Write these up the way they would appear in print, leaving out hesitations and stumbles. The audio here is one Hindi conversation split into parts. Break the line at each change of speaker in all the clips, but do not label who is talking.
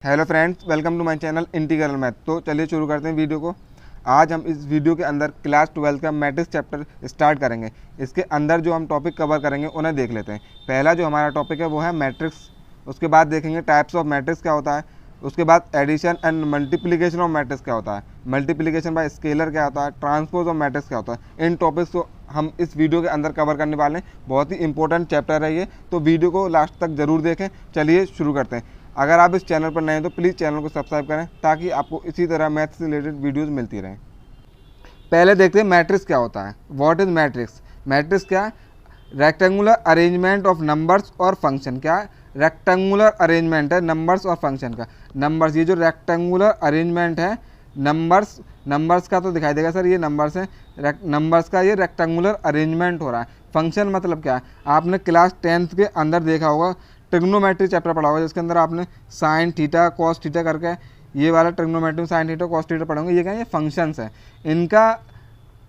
Hello friends, welcome to my channel integral math. तो चलिए शुरू करते हैं वीडियो को। आज हम इस वीडियो के अंदर क्लास 12 का मैट्रिक्स चैप्टर स्टार्ट करेंगे। इसके अंदर जो हम टॉपिक कवर करेंगे उन्हें देख लेते हैं। पहला जो हमारा टॉपिक है वो है मैट्रिक्स। उसके बाद देखेंगे टाइप्स ऑफ मैट्रिक्स क्या होता है। उसके बाद addition and multiplication of matrix क्या होता है, मल्टीप्लिकेशन बाय स्केलर क्या होता है, ट्रांसपोज ऑफ मैट्रिक्स क्या होता है। इन टॉपिक्स को हम इस वीडियो के अंदर कवर करने वाले हैं। बहुत ही इंपॉर्टेंट चैप्टर है ये, तो वीडियो को लास्ट तक ज़रूर देखें। चलिए शुरू करते हैं। अगर आप इस चैनल पर नए हैं तो प्लीज़ चैनल को सब्सक्राइब करें ताकि आपको इसी तरह मैथ से रिलेटेड वीडियोस मिलती रहें। पहले देखते हैं मैट्रिक्स क्या होता है। What is matrix. मैट्रिक्स क्या है? रेक्टेंगुलर अरेंजमेंट ऑफ नंबर्स और फंक्शन। क्या है? रेक्टेंगुलर अरेंजमेंट है नंबर्स और फंक्शन का। नंबर्स, ये जो रेक्टेंगुलर अरेंजमेंट है नंबर्स का तो दिखाई देगा सर, ये नंबर्स हैं। नंबर्स का ये रेक्टेंगुलर अरेंजमेंट हो रहा है। फंक्शन मतलब क्या है? आपने क्लास 10th के अंदर देखा होगा, ट्रिग्नोमेट्री चैप्टर पढ़ा होगा, जिसके अंदर आपने साइन थीटा कॉस थीटा करके ये वाला ट्रिग्नोमेट्री में साइन थीटा कॉस थीटा पढ़ोगे। ये क्या है? ये फंक्शंस है। इनका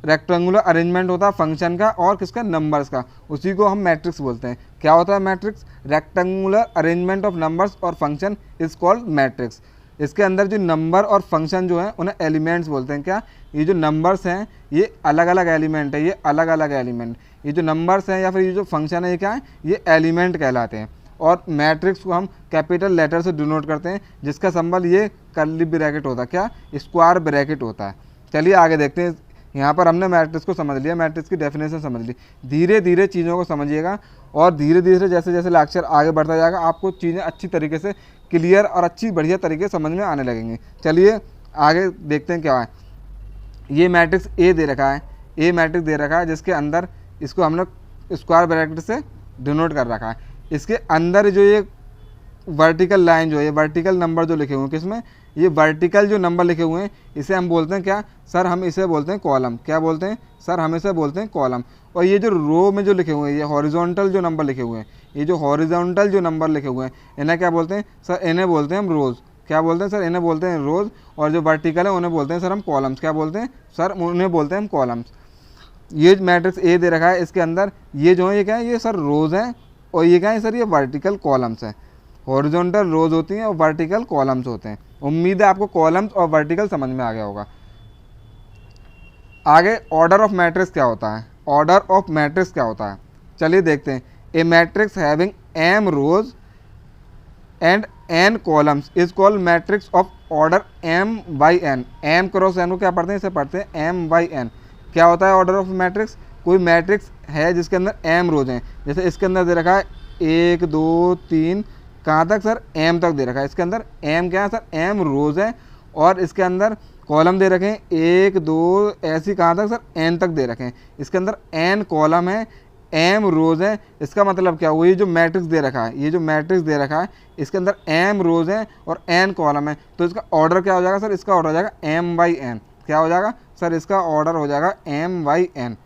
रेक्टेंगुलर अरेंजमेंट होता है फंक्शन का और किसका? नंबर्स का। उसी को हम मैट्रिक्स बोलते हैं। क्या होता है matrix? Rectangular arrangement of numbers और फंक्शन इज कॉल्ड मैट्रिक्स। इसके अंदर जो नंबर और फंक्शन जो है उन्हें एलिमेंट्स बोलते हैं। क्या? ये जो नंबर्स हैं ये अलग अलग एलिमेंट है, ये अलग अलग एलिमेंट। ये जो नंबर्स हैं या फिर ये जो फंक्शन है ये क्या है? ये एलिमेंट कहलाते हैं। और मैट्रिक्स को हम कैपिटल लेटर से डिनोट करते हैं, जिसका सिंबल ये कर्ली ब्रैकेट होता है। क्या? स्क्वायर ब्रैकेट होता है। चलिए आगे देखते हैं। यहाँ पर हमने मैट्रिक्स को समझ लिया, मैट्रिक्स की डेफिनेशन समझ ली। धीरे धीरे चीज़ों को समझिएगा और धीरे धीरे जैसे जैसे लेक्चर आगे बढ़ता जाएगा आपको चीज़ें अच्छी तरीके से क्लियर और अच्छी बढ़िया तरीके से समझ में आने लगेंगी। चलिए आगे देखते हैं क्या है। ये मैट्रिक्स ए दे रखा है, ए मैट्रिक्स दे रखा है, जिसके अंदर इसको हमने स्क्वायर ब्रैकेट से डिनोट कर रखा है। इसके अंदर जो ये वर्टिकल लाइन जो है, वर्टिकल नंबर जो लिखे हुए हैं, किसमें? ये वर्टिकल जो नंबर लिखे हुए हैं इसे हम बोलते हैं क्या सर? हम इसे बोलते हैं कॉलम। क्या बोलते हैं सर? हम इसे बोलते हैं कॉलम। और ये जो रो में जो लिखे हुए हैं, ये हॉरिजॉन्टल जो नंबर लिखे हुए हैं, ये जो हॉरिजॉन्टल जो नंबर लिखे हुए हैं इन्हें क्या बोलते हैं सर? इन्हें बोलते हैं हम रोज़। क्या बोलते हैं सर? इन्हें बोलते हैं रोज़। और जो वर्टिकल है उन्हें बोलते हैं सर हम कॉलम्स। क्या बोलते हैं सर? उन्हें बोलते हैं हम कॉलम्स। ये मैट्रिक्स ए दे रखा है, इसके अंदर ये जो है ये क्या है? ये सर रोज़ हैं। और ये क्या है सर? ये वर्टिकल कॉलम्स हैं। हॉरिजॉन्टल रोज होती हैं और वर्टिकल कॉलम्स होते हैं। उम्मीद है आपको कॉलम्स और वर्टिकल समझ में आ गया होगा। आगे ऑर्डर ऑफ मैट्रिक्स क्या होता है? ऑर्डर ऑफ मैट्रिक्स क्या होता है? चलिए देखते हैं। A matrix having m rows and n columns is called matrix of order m by n. M cross n को क्या पढ़ते हैं? इसे पढ़ते हैं एम बाई एन। क्या होता है ऑर्डर ऑफ मैट्रिक्स? कोई मैट्रिक्स है जिसके अंदर एम रोज हैं, जैसे इसके अंदर दे रखा है 1 2 3, कहाँ तक सर? एम तक दे रखा है। इसके अंदर एम क्या है सर? एम रोज है। और इसके अंदर कॉलम दे रखे हैं 1 2, ऐसी कहाँ तक सर? एन तक दे रखे हैं। इसके अंदर एन कॉलम है, एम रोज है। इसका मतलब क्या हुआ? ये जो मैट्रिक्स दे रखा है, ये जो मैट्रिक्स दे रखा है इसके अंदर एम रोज है और एन कॉलम है, तो इसका ऑर्डर क्या हो जाएगा सर? इसका ऑर्डर हो जाएगा एम बाई एन। क्या हो जाएगा सर? इसका ऑर्डर हो जाएगा एम बाई एन।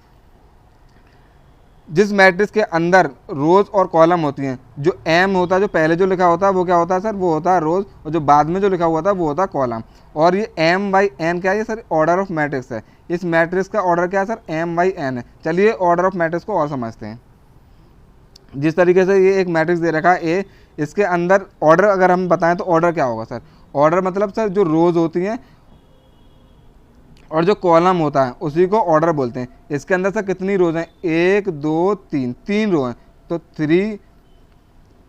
जिस मैट्रिक्स के अंदर रोज और कॉलम होती हैं, जो एम होता है, जो पहले जो लिखा होता है वो क्या होता है सर? वो होता है रोज। और जो बाद में जो लिखा हुआ था वो होता है कॉलम। और ये एम बाई एन क्या है सर? ऑर्डर ऑफ मैट्रिक्स है। इस मैट्रिक्स का ऑर्डर क्या है सर? एम बाई एन है। चलिए ऑर्डर ऑफ मैट्रिक्स को और समझते हैं। जिस तरीके से ये एक मैट्रिक्स दे रखा है ए, इसके अंदर ऑर्डर अगर हम बताएं तो ऑर्डर क्या होगा सर? ऑर्डर मतलब सर जो रोज होती हैं और जो कॉलम होता है उसी को ऑर्डर बोलते हैं। इसके अंदर सर कितनी रोज हैं? 1 2 3, 3 रो हैं, तो 3।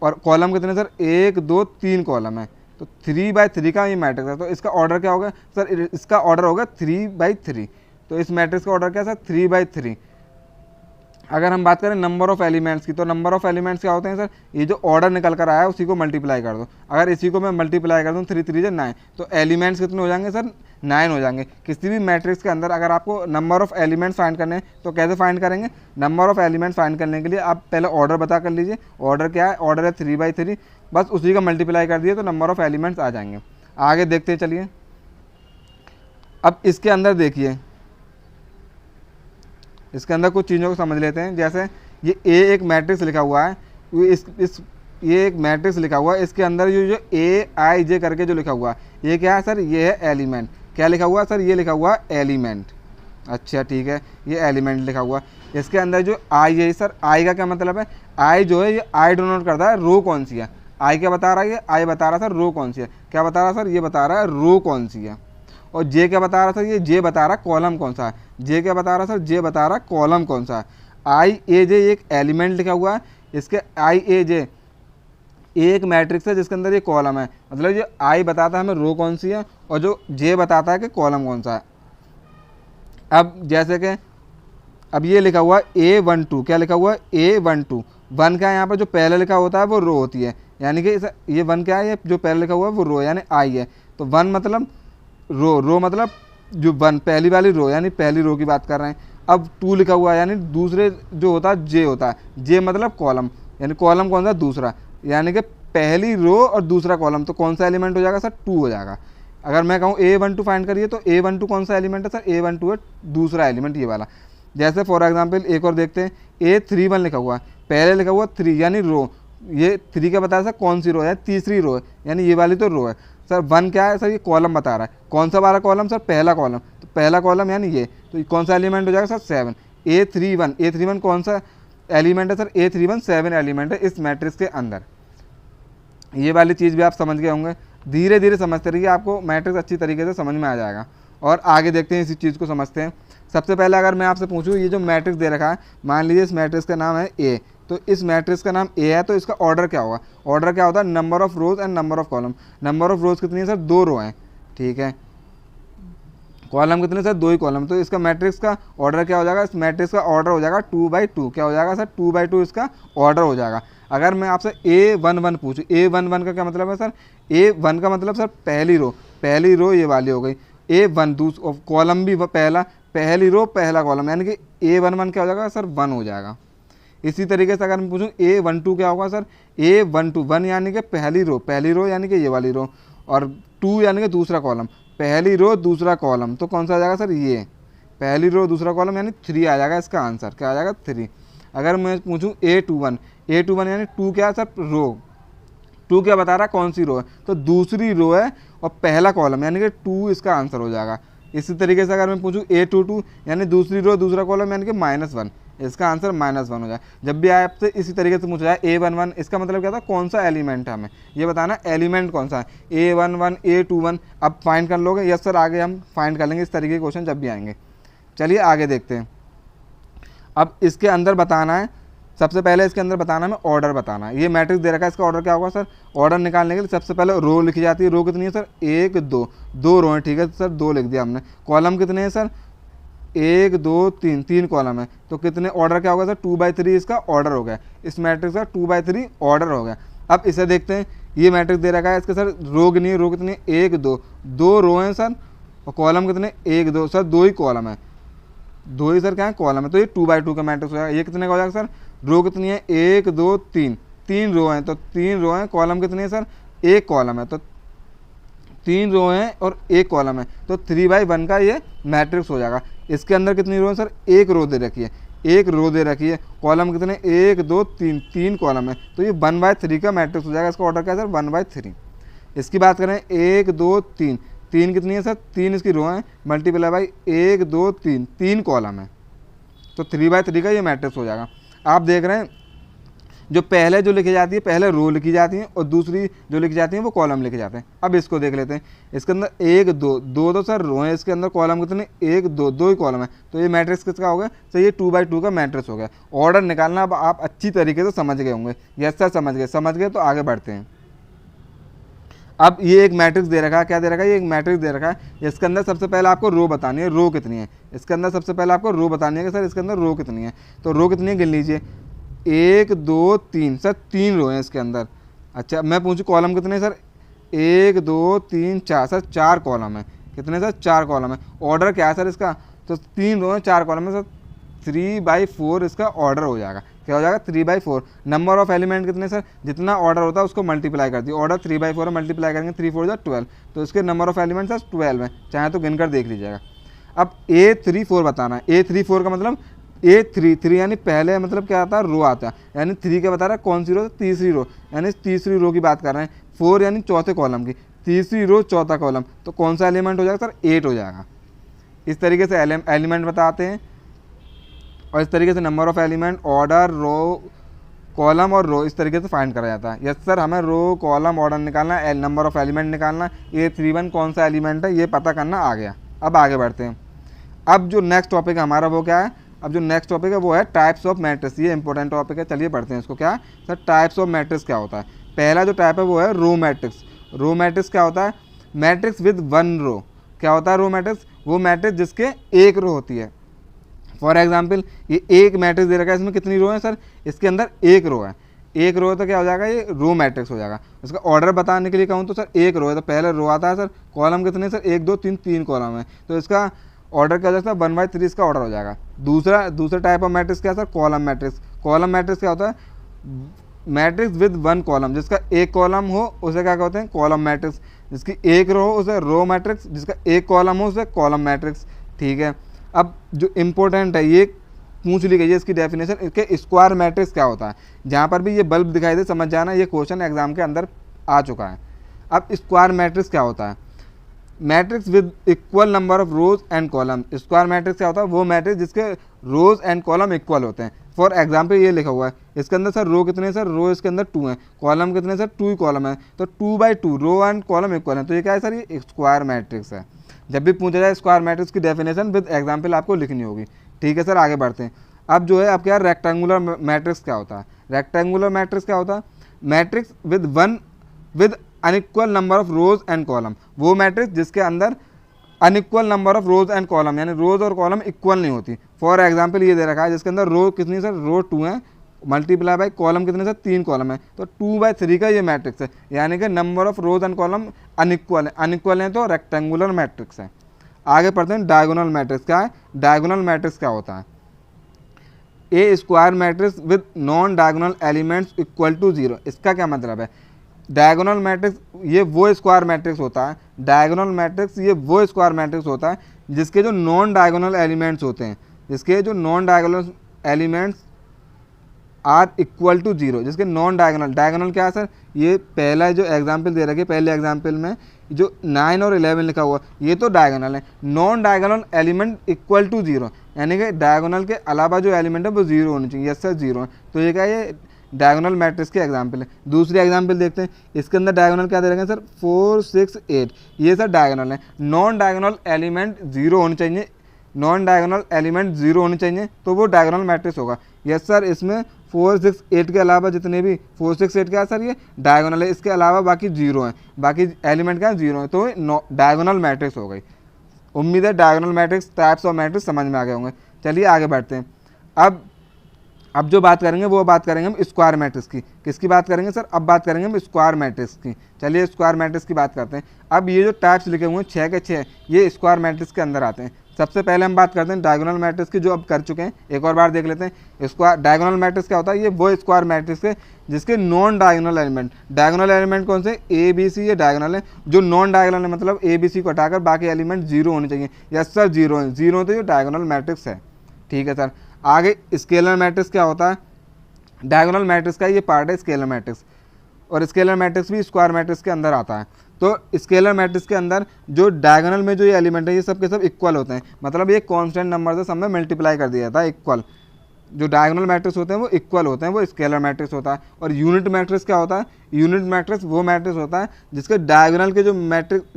और कॉलम कितने सर? 1 2 3 कॉलम है, तो 3/3 का ये मैट्रिक्स है। तो इसका ऑर्डर क्या होगा सर? इसका ऑर्डर होगा 3/3। तो इस मैट्रिक्स का ऑर्डर क्या है सर? 3/3। अगर हम बात करें नंबर ऑफ एलिमेंट्स की, तो नंबर ऑफ एलिमेंट्स क्या होते हैं सर? ये जो ऑर्डर निकल कर आया है उसी को मल्टीप्लाई कर दो। अगर इसी को मैं मल्टीप्लाई कर दूँ 3 3 9, तो एलिमेंट्स कितने हो जाएंगे सर? 9 हो जाएंगे। किसी भी मैट्रिक्स के अंदर अगर आपको नंबर ऑफ एलिमेंट्स फाइंड करने हैं तो कैसे फाइंड करेंगे? नंबर ऑफ एलिमेंट्स फाइंड करने के लिए आप पहले ऑर्डर बता कर लीजिए। ऑर्डर क्या है? ऑर्डर है 3/3। बस उसी का मल्टीप्लाई कर दिए तो नंबर ऑफ एलिमेंट्स आ जाएंगे। आगे देखते हैं। चलिए अब इसके अंदर देखिए, इसके अंदर कुछ चीज़ों को समझ लेते हैं। जैसे ये ए एक मैट्रिक्स लिखा हुआ है, ये एक मैट्रिक्स लिखा हुआ है। इसके अंदर जो ए आई जे करके जो लिखा हुआ है ये क्या है सर? ये है एलिमेंट। क्या लिखा हुआ है सर? ये लिखा हुआ है एलिमेंट। अच्छा ठीक है, ये एलिमेंट लिखा हुआ है। इसके अंदर जो आई है सर, आई का क्या मतलब है? आई जो है ये आई डिनोट करता है रो कौन सी है। आई क्या बता रहा है, ये आई बता रहा था रो कौन सी है, क्या बता रहा सर, ये बता रहा है रो कौन सी है। और जे क्या बता रहा था, ये जे बता रहा कॉलम कौन सा है, जे क्या बता रहा सर, जे बता रहा कॉलम कौन सा है। आई ए जे एक एलिमेंट लिखा हुआ है, इसके आई ए जे एक मैट्रिक्स है जिसके अंदर ये कॉलम है, मतलब जो आई बताता है हमें रो कौन सी है और जो जे बताता है कि कॉलम कौन सा है। अब जैसे कि अब ये लिखा हुआ है A12, क्या लिखा हुआ है A12, वन क्या है यहाँ पर जो पहले लिखा होता है वो रो होती है, यानी कि ये वन क्या है, ये जो पहले लिखा हुआ है वो रो है यानी आई है। तो वन मतलब रो, रो मतलब जो वन पहली वाली रो यानी पहली रो की बात कर रहे हैं। अब टू लिखा हुआ है यानी दूसरे जो होता है जे होता है, जे मतलब कॉलम, यानी कॉलम कौन सा, दूसरा, यानी कि पहली रो और दूसरा कॉलम, तो कौन सा एलिमेंट हो जाएगा सर, टू हो जाएगा। अगर मैं कहूँ A12 फाइंड करिए तो A12 कौन सा एलिमेंट है सर, A12 है दूसरा एलिमेंट ये वाला। जैसे फॉर एग्जांपल एक और देखते हैं, A31 लिखा हुआ है, पहले लिखा हुआ 3 यानी रो, ये 3 क्या बताया सर, कौन सी रो है, तीसरी रो है, यानी ये वाली तो रो है। सर वन क्या है सर, ये कॉलम बता रहा है, कौन सा वाला कॉलम सर, पहला कॉलम, तो पहला कॉलम यानी ये, तो कौन सा एलिमेंट हो जाएगा सर, 7। A31 कौन सा एलिमेंट है सर, A31 7 एलिमेंट है इस मैट्रिक्स के अंदर। ये वाली चीज़ भी आप समझ गए होंगे, धीरे धीरे समझते रहिए, आपको मैट्रिक्स अच्छी तरीके से समझ में आ जाएगा। और आगे देखते हैं, इसी चीज़ को समझते हैं। सबसे पहले अगर मैं आपसे पूछूं, ये जो मैट्रिक्स दे रखा है, मान लीजिए इस मैट्रिक्स का नाम है ए, तो इस मैट्रिक्स का नाम ए है, तो इसका ऑर्डर क्या होगा, ऑर्डर क्या होता है, number of rose and number of column. Number of रोज कितनी है सर, 2 रो हैं, ठीक है, कॉलम कितने सर, 2 ही कॉलम, तो इसका मैट्रिक्स का ऑर्डर क्या हो जाएगा, इस मैट्रिक्स का ऑर्डर हो जाएगा 2/2, क्या हो जाएगा सर, 2/2 इसका ऑर्डर हो जाएगा। अगर मैं आपसे A11 पूछूँ, A11 का क्या मतलब है सर, A1 का मतलब सर पहली रो ये वाली हो गई, A1 दूसरा कॉलम भी पहला, पहली रो पहला कॉलम, यानी कि A11 क्या हो जाएगा सर, 1 हो जाएगा। इसी तरीके से अगर मैं पूछूँ A12 क्या होगा सर, A12 1 यानी कि पहली रो यानी कि ये वाली रो, और 2 यानी कि दूसरा कॉलम, पहली रो दूसरा कॉलम, तो कौन सा आ जाएगा सर, ये पहली रो दूसरा कॉलम यानी 3 आ जाएगा, इसका आंसर क्या आ जाएगा, 3। अगर मैं पूछूँ A21 यानी 2 क्या है सर, रो, 2 क्या बता रहा है, कौन सी रो है, तो दूसरी रो है और पहला कॉलम, यानी कि 2 इसका आंसर हो जाएगा। इसी तरीके से अगर मैं पूछूँ A22 यानी दूसरी रो दूसरा कॉलम यानी कि -1, इसका आंसर -1 हो जाए। जब भी आपसे इसी तरीके से पूछा जाए A11, इसका मतलब क्या था, कौन सा एलिमेंट है, हमें ये बताना एलिमेंट कौन सा है, A11 A21, अब फाइंड कर लोगे, यस सर, आगे हम फाइंड कर लेंगे इस तरीके के क्वेश्चन जब भी आएंगे। चलिए आगे देखते हैं। अब इसके अंदर बताना है, सबसे पहले इसके अंदर बताना है ऑर्डर बताना है। ये मैट्रिक्स दे रखा है, इसका ऑर्डर क्या होगा सर, ऑर्डर निकालने के लिए सबसे पहले रो लिखी जाती है। रो कितनी है सर, 1 2 रो है, ठीक है सर, 2 लिख दिया हमने। कॉलम कितने हैं सर, 1 2 3 कॉलम है, तो कितने ऑर्डर क्या होगा सर, 2/3 इसका ऑर्डर हो गया, इस मैट्रिक्स का 2/3 ऑर्डर हो गया। अब इसे देखते हैं, ये मैट्रिक्स दे रखा है, इसके सर रो कितनी है, रो कितनी है, 1 2 रो हैं सर, और कॉलम कितने, 1 2 सर, 2 ही कॉलम है, 2 ही सर क्या है, कॉलम है, तो ये 2/2 का मैट्रिक्स हो जाएगा। ये कितने का हो जाएगा सर, रो कितनी है, 1 2 3 रो हैं, तो 3 रो हैं, कॉलम कितनी है सर, 1 कॉलम है, तो 3 रो हैं और 1 कॉलम है, तो 3/1 का ये मैट्रिक्स हो जाएगा। इसके अंदर कितनी रो है सर, 1 रो दे रखी है, 1 रो दे रखी है, कॉलम कितने, 1 2 3 कॉलम है, तो ये 1/3 का मैट्रिक्स हो जाएगा। इसका ऑर्डर क्या है सर, 1/3। इसकी बात करें 1 2 3 कितनी है सर, 3 इसकी रो है, मल्टीप्लाई बाई 1 2 3 कॉलम है, तो 3/3 का ये मैट्रिक्स हो जाएगा। आप देख रहे हैं, जो पहले जो लिखी जाती है, पहले रो लिखी जाती है और दूसरी जो लिखी जाती है वो कॉलम लिखे जाते हैं। अब इसको देख लेते हैं, इसके अंदर 1 2 तो सर रो है, इसके अंदर कॉलम कितने, 1 2 ही कॉलम है, तो ये मैट्रिक्स किसका हो गया, तो ये 2/2 का मैट्रिक्स हो गया। ऑर्डर निकालना अब आप अच्छी तरीके से समझ गए होंगे, यस सर समझ गए तो आगे बढ़ते हैं। अब ये एक मैट्रिक्स दे रखा है, क्या दे रखा है, ये एक मैट्रिक्स दे रखा है, इसके अंदर सबसे पहले आपको रो बतानी है, रो कितनी है, इसके अंदर सबसे पहले आपको रो बतानी है कि सर इसके अंदर रो कितनी है, तो रो कितनी है गिन लीजिए, 1 2 3 सर 3 रो हैं इसके अंदर। अच्छा मैं पूछूँ कॉलम कितने हैं सर, 1 2 3 4 सर 4 कॉलम है, कितने सर 4 कॉलम है। ऑर्डर क्या है सर इसका, तो 3 रो हैं 4 कॉलम है सर, 3/4 इसका ऑर्डर हो जाएगा, क्या हो जाएगा 3/4। नंबर ऑफ एलिमेंट कितने सर, जितना ऑर्डर होता है उसको मल्टीप्लाई कर दिए, ऑर्डर 3/4 मल्टीप्लाई करेंगे 3 4 12, तो इसके नंबर ऑफ एलिमेंट सर 12 है, चाहे तो गिनकर देख लीजिएगा। अब A34 बताना है, A34 का मतलब A33 यानी पहले मतलब क्या आता है, रो आता है, यानी 3 क्या बता रहा है, कौन सी रो, तीसरी रो, यानी तीसरी रो की बात कर रहे हैं। 4 यानी चौथे कॉलम की, तीसरी रो चौथा कॉलम, तो कौन सा एलिमेंट हो जाएगा सर, 8 हो जाएगा। इस तरीके से एलिमेंट बताते हैं, और इस तरीके से number of element, order, row, column और रो इस तरीके से फाइंड करा जाता है। यस सर, हमें रो कॉलम ऑर्डर निकालना है, नंबर ऑफ एलिमेंट निकालना, A31 कौन सा एलिमेंट है ये पता करना आ गया। अब आगे बढ़ते हैं। अब जो नेक्स्ट टॉपिक है हमारा वो क्या है, अब जो नेक्स्ट टॉपिक है वो है टाइप्स ऑफ मैट्रिक्स। ये इंपॉर्टेंट टॉपिक है, चलिए पढ़ते हैं इसको। क्या है सर, टाइप्स ऑफ मैट्रिक्स क्या होता है। पहला जो टाइप है वो है रो मैट्रिक्स। रो मैट्रिक्स क्या होता है, मैट्रिक्स विद वन रो। क्या होता है रो मैट्रिक्स, वो मैट्रिक्स जिसके एक रो होती है। फॉर एग्जाम्पल ये एक मैट्रिक्स दे रखा है, इसमें कितनी रो है सर, इसके अंदर एक रो है। एक रो है तो क्या हो जाएगा, ये रो मैट्रिक्स हो जाएगा। इसका ऑर्डर बताने के लिए कहूँ तो सर एक रो है तो पहले रो आता है सर, कॉलम कितने सर 1 2 3 3 कॉलम है, तो इसका ऑर्डर क्या हो जाता है 1/3 इसका ऑर्डर हो जाएगा। दूसरा टाइप ऑफ मैट्रिक्स क्या है sir, column matrix. Column matrix क्या होता है, मैट्रिक्स विद वन कॉलम, जिसका एक कॉलम हो उसे क्या कहते हैं, कॉलम मैट्रिक्स। जिसकी एक रो हो उसे रो मैट्रिक्स, जिसका एक कॉलम हो उसे कॉलम मैट्रिक्स। ठीक है, अब जो इम्पोर्टेंट है ये पूछ ली गई है इसकी डेफिनेशन, इसके स्क्वायर मैट्रिक्स क्या होता है। जहाँ पर भी ये बल्ब दिखाई दे समझ जाना, ये क्वेश्चन एग्जाम के अंदर आ चुका है। अब स्क्वायर मैट्रिक्स क्या होता है, matrix with equal number of rose and column. Square matrix क्या होता है, वो मैट्रिक्स जिसके रोज एंड कॉलम इक्वल होते हैं। फॉर एग्जाम्पल ये लिखा हुआ है, इसके अंदर सर रो कितने सर, रो इसके अंदर 2 हैं, कॉलम कितने सर 2 ही कॉलम है, तो 2/2 रो एंड कॉलम इक्वल है, तो ये क्या है सर, ये स्क्वायर मैट्रिक्स है। जब भी पूछा जाए स्क्वायर मैट्रिक्स की डेफिनेशन विद एग्जाम्पल आपको लिखनी होगी। ठीक है सर, आगे बढ़ते हैं। अब जो है आपके यहाँ रेक्टेंगुलर मैट्रिक्स क्या होता है। रेक्टेंगुलर मैट्रिक्स क्या होता है, matrix with unequal number of rose and column. वो मैट्रिक्स जिसके अंदर unequal number of rose and column, यानी रोज और कॉलम इक्वल नहीं होती। फॉर एग्जाम्पल ये दे रखा है जिसके अंदर रो कितनी सर, रो 2 है, मल्टीप्लाई बाय कॉलम कितने सर 3 कॉलम है, तो 2/3 का ये मैट्रिक्स है, यानी कि number of rose and column unequal है। अनइक्वल है तो रेक्टेंगुलर मैट्रिक्स है। आगे पढ़ते हैं डायगोनल मैट्रिक्स। क्या है डायगोनल मैट्रिक्स, क्या होता है, a square matrix with non diagonal elements equal to 0। इसका क्या मतलब है, डायगोनल मैट्रिक्स ये वो स्क्वायर मैट्रिक्स होता है, डायगोनल मैट्रिक्स ये वो स्क्वायर मैट्रिक्स होता है जिसके जो नॉन डायगोनल एलिमेंट्स होते हैं, जिसके जो non diagonal elements are equal to 0। जिसके नॉन डायगोनल, डायगोनल क्या है सर, ये पहला जो एग्जाम्पल दे रखे, पहले एग्जाम्पल में जो 9 और 11 लिखा हुआ ये तो डायगोनल है। Non diagonal element equal to 0, यानी कि डायगोनल के अलावा जो एलिमेंट है वो 0 होनी चाहिए। यस सर 0 है, तो ये क्या है, ये डायगोनल मैट्रिक्स के एग्जाम्पल है। दूसरी एग्जाम्पल देखते हैं, इसके अंदर डायगोनल क्या दे रखे हैं सर 4 6 8, ये सर डायगोनल है। नॉन डायगोनल एलिमेंट 0 होनी चाहिए, नॉन डायगोनल एलिमेंट 0 होनी चाहिए तो वो डायगोनल मैट्रिक्स होगा। यस सर, इसमें 4 6 8 के अलावा जितने भी 4 6 8 क्या है सर, ये डायगोनल है, इसके अलावा बाकी 0 हैं, बाकी एलिमेंट क्या है 0 है, तो डायगोनल मैट्रिक्स हो गई। उम्मीद है diagonal matrix, types of matrix समझ में आ गए होंगे। चलिए आगे बढ़ते हैं। अब जो बात करेंगे वो बात करेंगे हम स्क्वायर मैट्रिक्स की। किसकी बात करेंगे सर, अब बात करेंगे हम स्क्वायर मैट्रिक्स की। चलिए स्क्वायर मैट्रिक्स की बात करते हैं। अब ये जो टाइप्स लिखे हुए हैं 6 के 6 ये स्क्वायर मैट्रिक्स के अंदर आते हैं। सबसे पहले हम बात करते हैं डायगोनल मैट्रिक्स की, जो अब कर चुके हैं, एक और बार देख लेते हैं। स्क्वायर डायगोनल मैट्रिक्स क्या होता है, ये वो स्क्वायर मैट्रिक्स है जिसके non diagonal element, diagonal element कौन से, ए बी सी, ये डायगोनल है। जो नॉन डायगोनल है मतलब ए बी सी को हटाकर बाकी एलिमेंट 0 होने चाहिए। यस सर 0 है, 0 तो ये डायगोनल मैट्रिक्स है। ठीक है सर, आगे स्केलर मैट्रिक्स क्या होता है, डायगोनल मैट्रिक्स का ये पार्ट है स्केलर मैट्रिक्स, और स्केलर मैट्रिक्स भी स्क्वायर मैट्रिक्स के अंदर आता है। तो स्केलर मैट्रिक्स के अंदर जो डायगोनल में जो ये एलिमेंट है ये सब के सब इक्वल होते हैं, मतलब ये कांस्टेंट नंबर से सब में मल्टीप्लाई कर दिया जाता है इक्वल। जो डायगोनल मैट्रिक्स होते हैं वो इक्वल होते हैं, वो स्केलर मैट्रिक्स होता है। और यूनिट मैट्रिक्स क्या होता है, यूनिट मैट्रिक्स वो मैट्रिक्स होता है जिसके डायगोनल के जो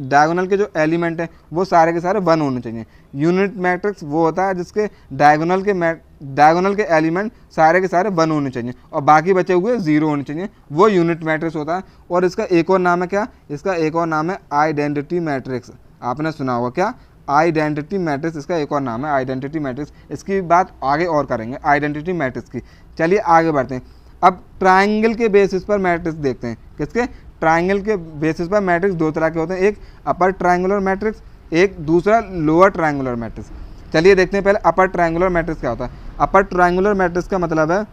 डायगोनल के जो एलिमेंट हैं वो सारे के सारे 1 होने चाहिए। यूनिट मैट्रिक्स वो होता है जिसके डायगोनल के एलिमेंट सारे के सारे 1 होने चाहिए और बाकी बचे हुए 0 होने चाहिए, वो यूनिट मैट्रिक्स होता है। और इसका एक और नाम है क्या, इसका एक और नाम है आइडेंटिटी मैट्रिक्स। आपने सुना होगा क्या, आइडेंटिटी मैट्रिक्स, इसका एक और नाम है आइडेंटिटी मैट्रिक्स। इसकी बात आगे और करेंगे आइडेंटिटी मैट्रिक्स की। चलिए आगे बढ़ते हैं। अब ट्राइंगल के बेसिस पर मैट्रिक्स देखते हैं। किसके, ट्राइंगल के बेसिस पर मैट्रिक्स 2 तरह के होते हैं, एक अपर ट्राइंगुलर मैट्रिक्स, एक दूसरा लोअर ट्राइंगुलर मैट्रिक्स। चलिए देखते हैं पहले अपर ट्राइंगुलर मैट्रिक्स क्या होता है। अपर ट्राइंगुलर मैट्रिक्स का मतलब है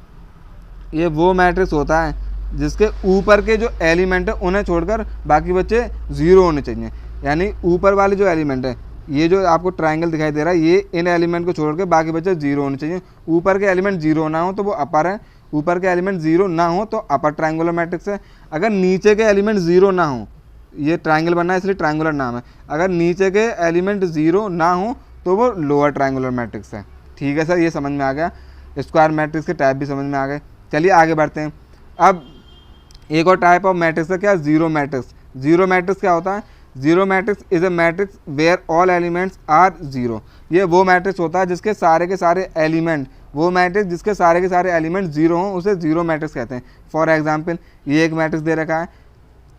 ये वो मैट्रिक्स होता है जिसके ऊपर के जो एलिमेंट है उन्हें छोड़कर बाकी बच्चे 0 होने चाहिए। यानी ऊपर वाले जो एलिमेंट है, ये जो आपको ट्राइंगल दिखाई दे रहा है, ये इन एलिमेंट को छोड़ के बाकी बच्चे 0 होने चाहिए। ऊपर के एलिमेंट 0 ना हो तो वो अपर है, ऊपर के एलिमेंट 0 ना हो तो अपर ट्राइंगुलर मैट्रिक्स है। अगर नीचे के एलिमेंट 0 ना हो, ये ट्राइंगल बनना है इसलिए ट्राइंगुलर नाम है, अगर नीचे के एलिमेंट 0 ना हो तो वो लोअर ट्राइंगुलर मैट्रिक्स है। ठीक है सर, ये समझ में आ गया, स्क्वायर मैट्रिक्स के टाइप भी समझ में आ गए। चलिए आगे बढ़ते हैं। अब एक और टाइप ऑफ मैट्रिक्स है क्या, जीरो मैट्रिक्स। जीरो मैट्रिक्स क्या होता है, zero matrix is a matrix where all elements are zero. ये वो मैट्रिक्स होता है जिसके सारे के सारे एलिमेंट, वो मैट्रिक्स जिसके सारे के सारे एलिमेंट जीरो हों उसे जीरो मैट्रिक्स कहते हैं। फॉर एग्जांपल ये एक मैट्रिक्स दे रखा है,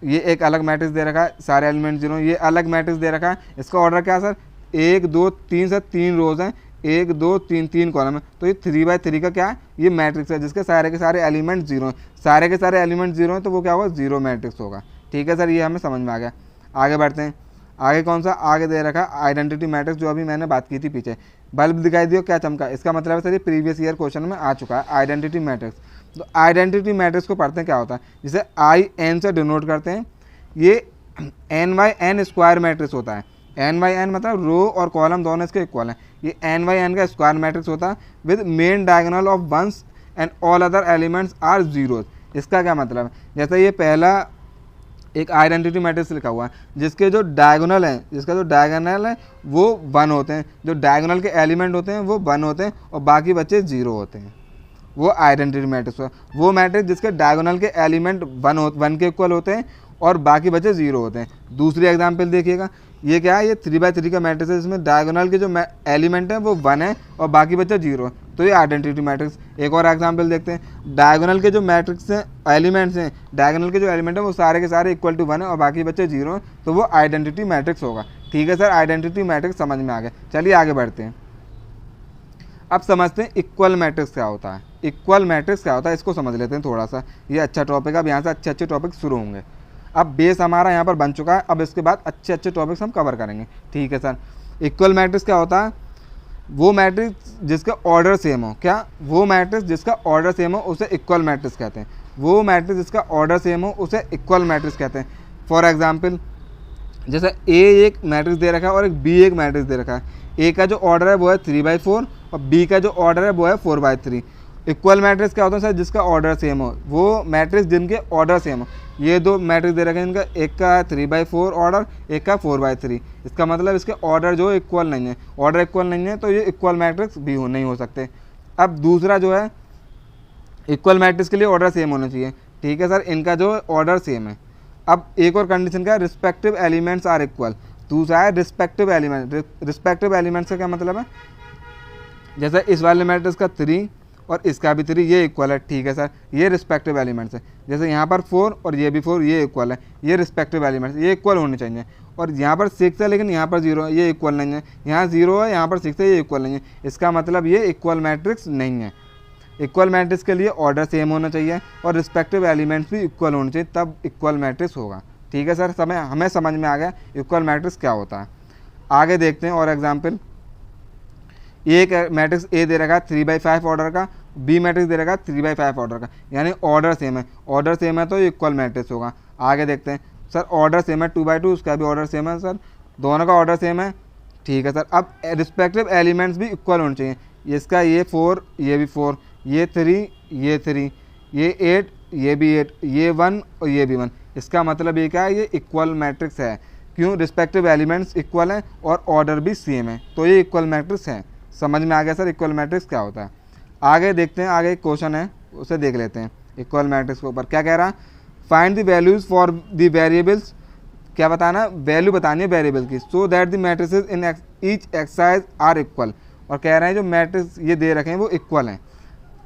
ये एक अलग मैट्रिक्स दे रखा है, सारे एलिमेंट जीरो, ये अलग मैट्रिक्स दे रखा है, इसका ऑर्डर क्या है सर, 1 2 3 से 3 रोज हैं, 1 2 3 3 कॉलम है, तो ये 3x3 का क्या है, ये मैट्रिक्स है जिसके सारे के सारे एलिमेंट जीरो हैं। सारे के सारे एलिमेंट जीरो हैं तो वो क्या होगा, जीरो मैट्रिक्स होगा। ठीक है सर, ये हमें समझ में आ गया। आगे बढ़ते हैं। आगे कौन सा, आगे दे रखा है आइडेंटिटी मैट्रिक्स, जो अभी मैंने बात की थी पीछे। बल्ब दिखाई दियो क्या चमका, इसका मतलब है सर ये प्रीवियस ईयर क्वेश्चन में आ चुका है आइडेंटिटी मैट्रिक्स। तो आइडेंटिटी मैट्रिक्स को पढ़ते हैं क्या होता है, जिसे IN से डिनोट करते हैं। ये n/n स्क्वायर मैट्रिक्स होता है। n/n मतलब रो और कॉलम दोनों इसके इक्वल हैं। ये n/n का स्क्वायर मैट्रिक्स होता है with main diagonal of ones and all other elements are zeros. इसका क्या मतलब है, जैसे ये पहला एक आइडेंटिटी मैट्रिक्स लिखा हुआ है जिसके जो डायगोनल हैं, जिसका जो डायगोनल है वो 1 होते हैं, जो डायगोनल के एलिमेंट होते हैं वो 1 होते हैं और बाकी बच्चे 0 होते हैं, वो आइडेंटिटी मैट्रिक्स है। वो मैट्रिक्स जिसके डायगोनल के एलिमेंट 1 के इक्वल होते हैं और बाकी बचे 0 होते हैं। दूसरी एग्जांपल देखिएगा, ये क्या है, ये 3x3 का मैट्रिक्स है जिसमें डायगोनल के जो एलिमेंट है वो 1 है और बाकी बचे 0 है, तो ये आइडेंटिटी मैट्रिक्स। एक और एग्जांपल देखते हैं, डायगोनल के जो मैट्रिक्स हैं, एलिमेंट्स हैं, डायगोनल के जो एलिमेंट हैं वो सारे के सारे इक्वल टू 1 है और बाकी बचे 0 हैं, तो वो आइडेंटिटी मैट्रिक्स होगा। ठीक है सर, आइडेंटिटी मैट्रिक्स समझ में आ गया। चलिए आगे बढ़ते हैं। अब समझते हैं इक्वल मैट्रिक्स क्या होता है। इक्वल मैट्रिक्स क्या होता है इसको समझ लेते हैं थोड़ा सा, ये अच्छा टॉपिक है। अब यहाँ से अच्छे अच्छे टॉपिक शुरू होंगे। अब बेस हमारा यहाँ पर बन चुका है, अब इसके बाद अच्छे अच्छे टॉपिक्स हम कवर करेंगे। ठीक है सर, इक्वल मैट्रिक्स क्या होता है, वो मैट्रिक्स जिसका ऑर्डर सेम हो। क्या, वो मैट्रिक्स जिसका ऑर्डर सेम हो उसे इक्वल मैट्रिक्स कहते हैं। वो मैट्रिक्स जिसका ऑर्डर सेम हो उसे इक्वल मैट्रिक्स कहते हैं। फॉर एग्जांपल जैसे A एक मैट्रिक्स दे रखा है और एक B एक मैट्रिक्स दे रखा है। A का जो ऑर्डर है वो है 3/4 और B का जो ऑर्डर है वो है 4/3। इक्वल मैट्रिक्स क्या होता है सर, जिसका ऑर्डर सेम हो, वो मैट्रिक्स जिनके ऑर्डर सेम हो। ये दो मैट्रिक्स दे रखे हैं, इनका एक का है 3/4 ऑर्डर, एक का 4/3। इसका मतलब इसके ऑर्डर जो इक्वल नहीं है, ऑर्डर इक्वल नहीं है तो ये इक्वल मैट्रिक्स भी नहीं हो सकते। अब दूसरा जो है, इक्वल मैट्रिक्स के लिए ऑर्डर सेम होना चाहिए। ठीक है सर, इनका जो ऑर्डर सेम है। अब एक और कंडीशन का है, रिस्पेक्टिव एलिमेंट्स आर इक्वल। दूसरा है रिस्पेक्टिव एलिमेंट। रिस्पेक्टिव एलिमेंट्स का क्या मतलब है, जैसे इस वाले मैट्रिक्स का 3 और इसका भी 3, ये इक्वल है। ठीक है सर, ये रिस्पेक्टिव एलिमेंट्स है। जैसे यहाँ पर 4 और ये भी 4, ये इक्वल है, ये रिस्पेक्टिव एलिमेंट्स, ये इक्वल होने चाहिए। और यहाँ पर 6 है लेकिन यहाँ पर 0 है, ये इक्वल नहीं है। यहाँ 0 है, यहाँ पर 6 है, ये इक्वल नहीं है। इसका मतलब ये इक्वल मैट्रिक्स नहीं है। इक्वल मैट्रिक्स के लिए ऑर्डर सेम होना चाहिए और रिस्पेक्टिव एलिमेंट्स भी इक्वल होने चाहिए, तब इक्वल मैट्रिक्स होगा। ठीक है सर, हमें समझ में आ गया इक्वल मैट्रिक्स क्या होता है। आगे देखते हैं और एग्जाम्पल। एक मैट्रिक्स A दे रखा है 3/5 ऑर्डर का, B मैट्रिक्स दे रखा है 3/5 ऑर्डर का, यानी ऑर्डर सेम है। ऑर्डर सेम है तो इक्वल मैट्रिक्स होगा। आगे देखते हैं सर, ऑर्डर सेम है 2/2, उसका भी ऑर्डर सेम है सर, दोनों का ऑर्डर सेम है। ठीक है सर, अब रिस्पेक्टिव एलिमेंट्स भी इक्वल होने चाहिए। इसका ये 4, ये भी 4, ये 3, ये 3, ये 8, ये भी 8, ये 1 और ये भी 1। इसका मतलब ये क्या है, ये इक्वल मैट्रिक्स है। क्यों, रिस्पेक्टिव एलिमेंट्स इक्वल हैं और ऑर्डर भी सेम है, तो ये इक्वल मैट्रिक्स है। समझ में आ गया सर इक्वल मैट्रिक्स क्या होता है। आगे देखते हैं, आगे एक क्वेश्चन है उसे देख लेते हैं। इक्वल मैट्रिक्स के ऊपर क्या कह रहा है, find the values for the variables. क्या बताना, वैल्यू बतानी है वेरिएबल की, so that the matrices in each exercise are equal. और कह रहे हैं जो मैट्रिक्स ये दे रखे हैं वो इक्वल हैं।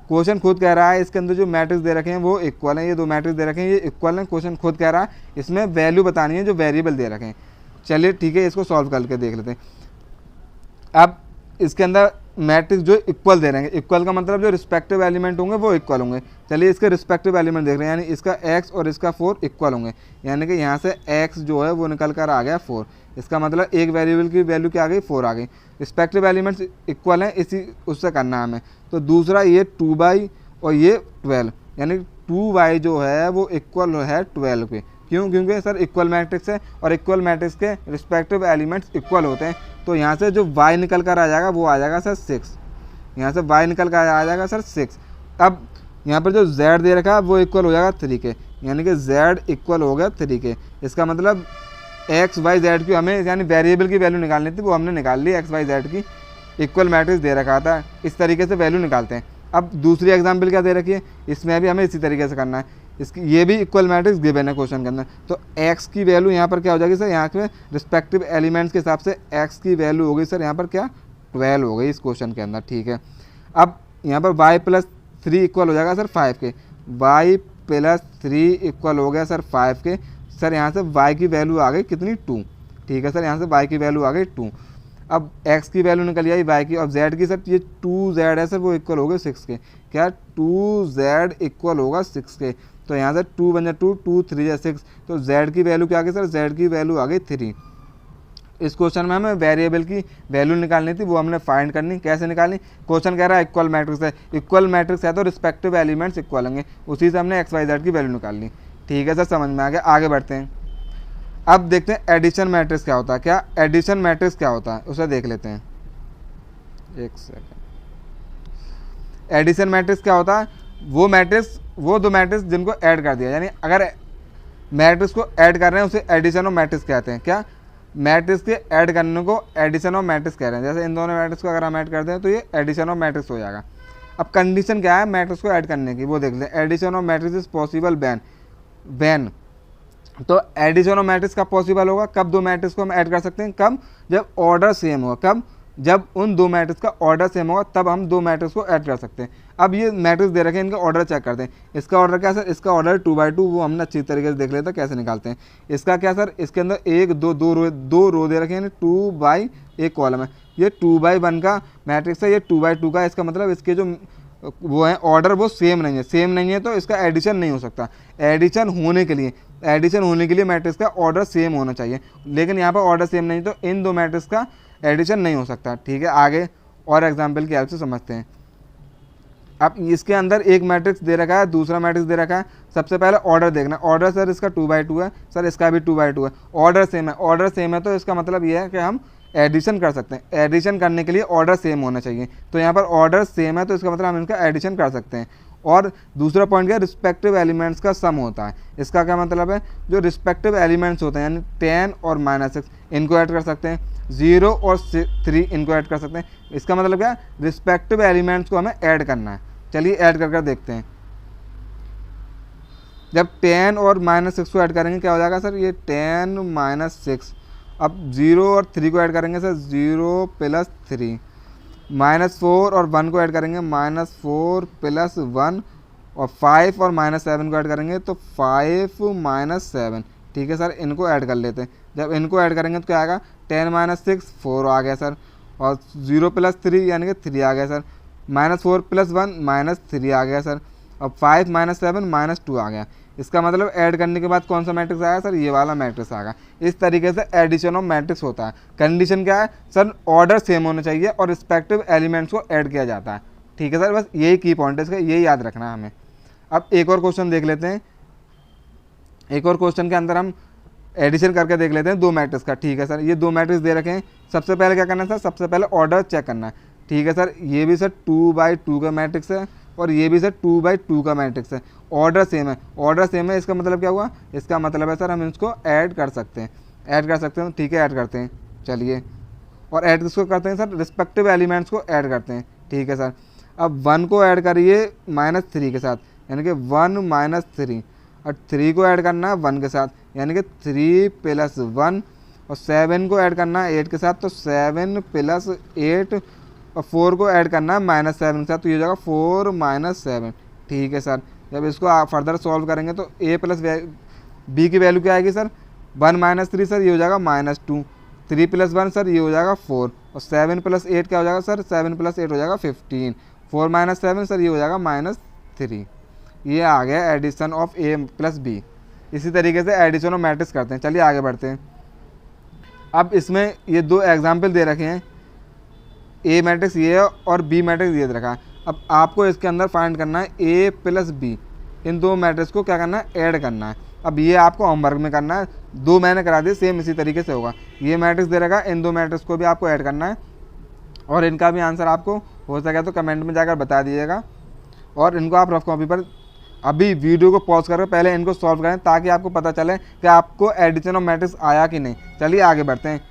क्वेश्चन खुद कह रहा है इसके अंदर जो मैट्रिक्स दे रखे हैं वो इक्वल हैं, ये दो मैट्रिक्स दे रखे हैं ये इक्वल हैं। क्वेश्चन खुद कह रहा है इसमें वैल्यू बतानी है जो वेरिएबल दे रखे हैं। चलिए ठीक है, इसको सॉल्व करके देख लेते हैं। अब इसके अंदर मैट्रिक्स जो इक्वल दे रहे हैं, इक्वल का मतलब जो रिस्पेक्टिव एलिमेंट होंगे वो इक्वल होंगे। चलिए इसके रिस्पेक्टिव एलिमेंट देख रहे हैं, यानी इसका x और इसका 4 इक्वल होंगे, यानी कि यहाँ से x जो है वो निकल कर आ गया 4। इसका मतलब एक वेरिएबल की वैल्यू क्या आ गई, 4 आ गई। रिस्पेक्टिव एलिमेंट्स इक्वल हैं, इसी उससे करना है हमें। तो दूसरा ये 2y और ये 12, यानी 2y जो है वो इक्वल है 12 के। क्यों, क्योंकि सर इक्वल मैट्रिक्स है और इक्वल मैट्रिक्स के रिस्पेक्टिव एलिमेंट्स इक्वल होते हैं। तो यहाँ से जो y निकल कर आ जाएगा वो आ जाएगा सर 6। यहाँ से y निकल कर आ जाएगा सर 6। अब यहाँ पर जो z दे रखा है वो इक्वल हो जाएगा 3 के, यानी कि z इक्वल हो गया 3 के। इसका मतलब x y z की हमें यानी वेरिएबल की वैल्यू निकालनी थी, वो हमने निकाल ली। x y z की इक्वल मैट्रिक्स दे रखा था, इस तरीके से वैल्यू निकालते हैं। अब दूसरी एग्जाम्पल क्या दे रखी है, इसमें भी हमें इसी तरीके से करना है। इसकी ये भी इक्वल मैट्रिक्स गिवन है क्वेश्चन के अंदर। तो x की वैल्यू यहाँ पर क्या हो जाएगी सर, यहाँ पे रिस्पेक्टिव एलिमेंट्स के हिसाब से x की वैल्यू हो गई सर यहाँ पर क्या 12 हो गई इस क्वेश्चन के अंदर। ठीक है, अब यहाँ पर y+3 इक्वल हो जाएगा सर 5 के, y+3 इक्वल हो गया सर 5 के। सर यहाँ से y की वैल्यू आ गई कितनी 2। ठीक है सर, यहाँ से y की वैल्यू आ गई 2। अब x की वैल्यू निकल आई y की, अब z की सर ये 2z है सर, वो इक्वल हो गए 6 के। क्या 2z इक्वल होगा 6 के, तो यहाँ से 2 बन जाए 2, 2 3 या 6, तो z की वैल्यू क्या आ गई सर, z की वैल्यू आ गई 3। इस क्वेश्चन में हमें वेरिएबल की वैल्यू निकालनी थी, वो हमने फाइंड करनी। कैसे निकालनी, क्वेश्चन कह रहा है इक्वल मैट्रिक्स है, इक्वल मैट्रिक्स है तो रिस्पेक्टिव एलिमेंट्स इक्वल होंगे, उसी से हमने x y z की वैल्यू निकालनी। ठीक है सर, समझ में आ गया। आगे बढ़ते हैं, अब देखते हैं एडिशन मैट्रिक्स क्या होता है। क्या एडिशन मैट्रिक्स क्या होता है उसे देख लेते हैं, एक सेकंड। एडिशन मैट्रिक्स क्या होता है, वो दो मैट्रिक्स जिनको ऐड कर दिया, यानी अगर मैट्रिक्स को ऐड कर रहे हैं उसे एडिशन ऑफ मैट्रिक्स कहते हैं। क्या मैट्रिक्स के ऐड करने को एडिशन ऑफ मैट्रिक्स कह रहे हैं। जैसे इन दोनों मैट्रिक्स को अगर हम ऐड करते हैं तो ये एडिशन ऑफ मैट्रिक्स हो जाएगा। अब कंडीशन क्या है मैट्रिक्स को ऐड करने की, वो देख लें। Addition of matrix is possible when तो एडिशन ऑफ मैट्रिक्स कब पॉसिबल होगा, कब दो मैट्रिक्स को हम ऐड कर सकते हैं, कब जब ऑर्डर सेम होगा। कब, जब उन दो मैट्रिक्स का ऑर्डर सेम होगा तब हम दो मैट्रिक्स को ऐड कर सकते हैं। अब ये मैट्रिक्स दे रखे हैं, इनका ऑर्डर चेक करते हैं। इसका ऑर्डर क्या सर, इसका ऑर्डर 2/2, वो हमने अच्छी तरीके से देख लेते हैं कैसे निकालते हैं। इसका क्या सर, इसके अंदर दो रो दे रखे हैं, 2/1 कॉलम है। ये 2/1 का मैट्रिक्स है, ये 2/2 का। इसका मतलब इसके जो वो है ऑर्डर वो सेम नहीं है तो इसका एडिशन नहीं हो सकता। एडिशन होने के लिए मैट्रिक्स का ऑर्डर सेम होना चाहिए, लेकिन यहाँ पर ऑर्डर सेम नहीं, तो इन दो मैट्रिक्स का एडिशन नहीं हो सकता। ठीक है, आगे और एग्जाम्पल की हेल्प से समझते हैं। अब इसके अंदर एक मैट्रिक्स दे रखा है, दूसरा मैट्रिक्स दे रखा है। सबसे पहले ऑर्डर देखना, ऑर्डर सर इसका 2/2 है, सर इसका भी 2/2 है। ऑर्डर सेम है तो इसका मतलब ये है कि हम एडिशन कर सकते हैं। एडिशन करने के लिए ऑर्डर सेम होना चाहिए, तो यहाँ पर ऑर्डर सेम है तो इसका मतलब हम इनका एडिशन कर सकते हैं। और दूसरा पॉइंट क्या, रिस्पेक्टिव एलिमेंट्स का सम होता है। इसका क्या मतलब है, जो रिस्पेक्टिव एलिमेंट्स होते हैं यानी 10 और -6 इनको ऐड कर सकते हैं, 0 और 3 इनको ऐड कर सकते हैं। इसका मतलब क्या, रिस्पेक्टिव एलिमेंट्स को हमें ऐड करना है। चलिए ऐड कर देखते हैं। जब 10 और -6 को ऐड करेंगे क्या हो जाएगा सर, ये 10 - 6। अब 0 और 3 को ऐड करेंगे सर, 0 + 3। -4 और 1 को ऐड करेंगे, -4 + 1। और 5 और -7 को ऐड करेंगे तो 5 - 7। ठीक है सर, इनको ऐड कर लेते हैं। जब इनको ऐड करेंगे तो क्या आएगा, 10 - 6 4 आ गया सर, और 0 + 3 यानी कि 3 आ गया सर। -4 + 1 -3 आ गया सर, और 5 - 7 -2 आ गया। इसका मतलब ऐड करने के बाद कौन सा मैट्रिक्स आया सर, ये वाला मैट्रिक्स आएगा। इस तरीके से एडिशन ऑफ मैट्रिक्स होता है। कंडीशन क्या है सर, ऑर्डर सेम होना चाहिए और रिस्पेक्टिव एलिमेंट्स को ऐड किया जाता है। ठीक है सर, बस यही की पॉइंट है इसका, यही याद रखना है हमें। अब एक और क्वेश्चन देख लेते हैं। एक और क्वेश्चन के अंदर हम एडिशन करके देख लेते हैं दो मैट्रिक्स का। ठीक है सर, ये दो मैट्रिक्स दे रखे हैं। सबसे पहले क्या करना है सर, सबसे पहले ऑर्डर चेक करना है। ठीक है सर, ये भी सर 2/2 का मैट्रिक्स है और ये भी सर 2/2 का मैट्रिक्स है। ऑर्डर सेम है, इसका मतलब क्या हुआ, इसका मतलब है सर हम इसको ऐड कर सकते हैं। ठीक है, ऐड करते हैं। चलिए, और ऐड किसको करते हैं सर, रिस्पेक्टिव एलिमेंट्स को ऐड करते हैं। ठीक है सर, अब 1 को ऐड करिए -3 के साथ, यानी कि 1 - 3, और 3 को ऐड करना है 1 के साथ, यानी कि 3 + 1, और 7 को ऐड करना है 8 के साथ, तो 7 + 8, और 4 को ऐड करना है -7 के साथ, तो ये हो जाएगा 4 - 7। ठीक है सर, जब इसको आप फर्दर सॉल्व करेंगे तो a + b की वैल्यू क्या आएगी सर, 1 - 3 सर ये हो जाएगा -2, 3 + 1 सर ये हो जाएगा 4, और 7 + 8 क्या हो जाएगा सर, 7 + 8 हो जाएगा 15, 4 - 7 सर ये हो जाएगा -3। ये आ गया एडिशन ऑफ a + b। इसी तरीके से एडिशन ऑफ मैट्रिक्स करते हैं। चलिए आगे बढ़ते हैं। अब इसमें ये दो एग्जाम्पल दे रखे हैं, ए मैट्रिक्स ये और बी मैट्रिक्स ये दे रखा है। अब आपको इसके अंदर फाइंड करना है ए + बी, इन दो मैट्रिक्स को क्या करना है, ऐड करना है। अब ये आपको होमवर्क में करना है, दो मैंने करा दिए, सेम इसी तरीके से होगा। ये मैट्रिक्स दे रखा है, इन दो मैट्रिक्स को भी आपको ऐड करना है, और इनका भी आंसर आपको हो सके तो कमेंट में जाकर बता दीजिएगा। और इनको आप रफ कॉपी पर अभी वीडियो को पॉज करके पहले इनको सॉल्व करें, ताकि आपको पता चले कि आपको एडिशन ऑफ मैट्रिक्स आया कि नहीं। चलिए आगे बढ़ते हैं।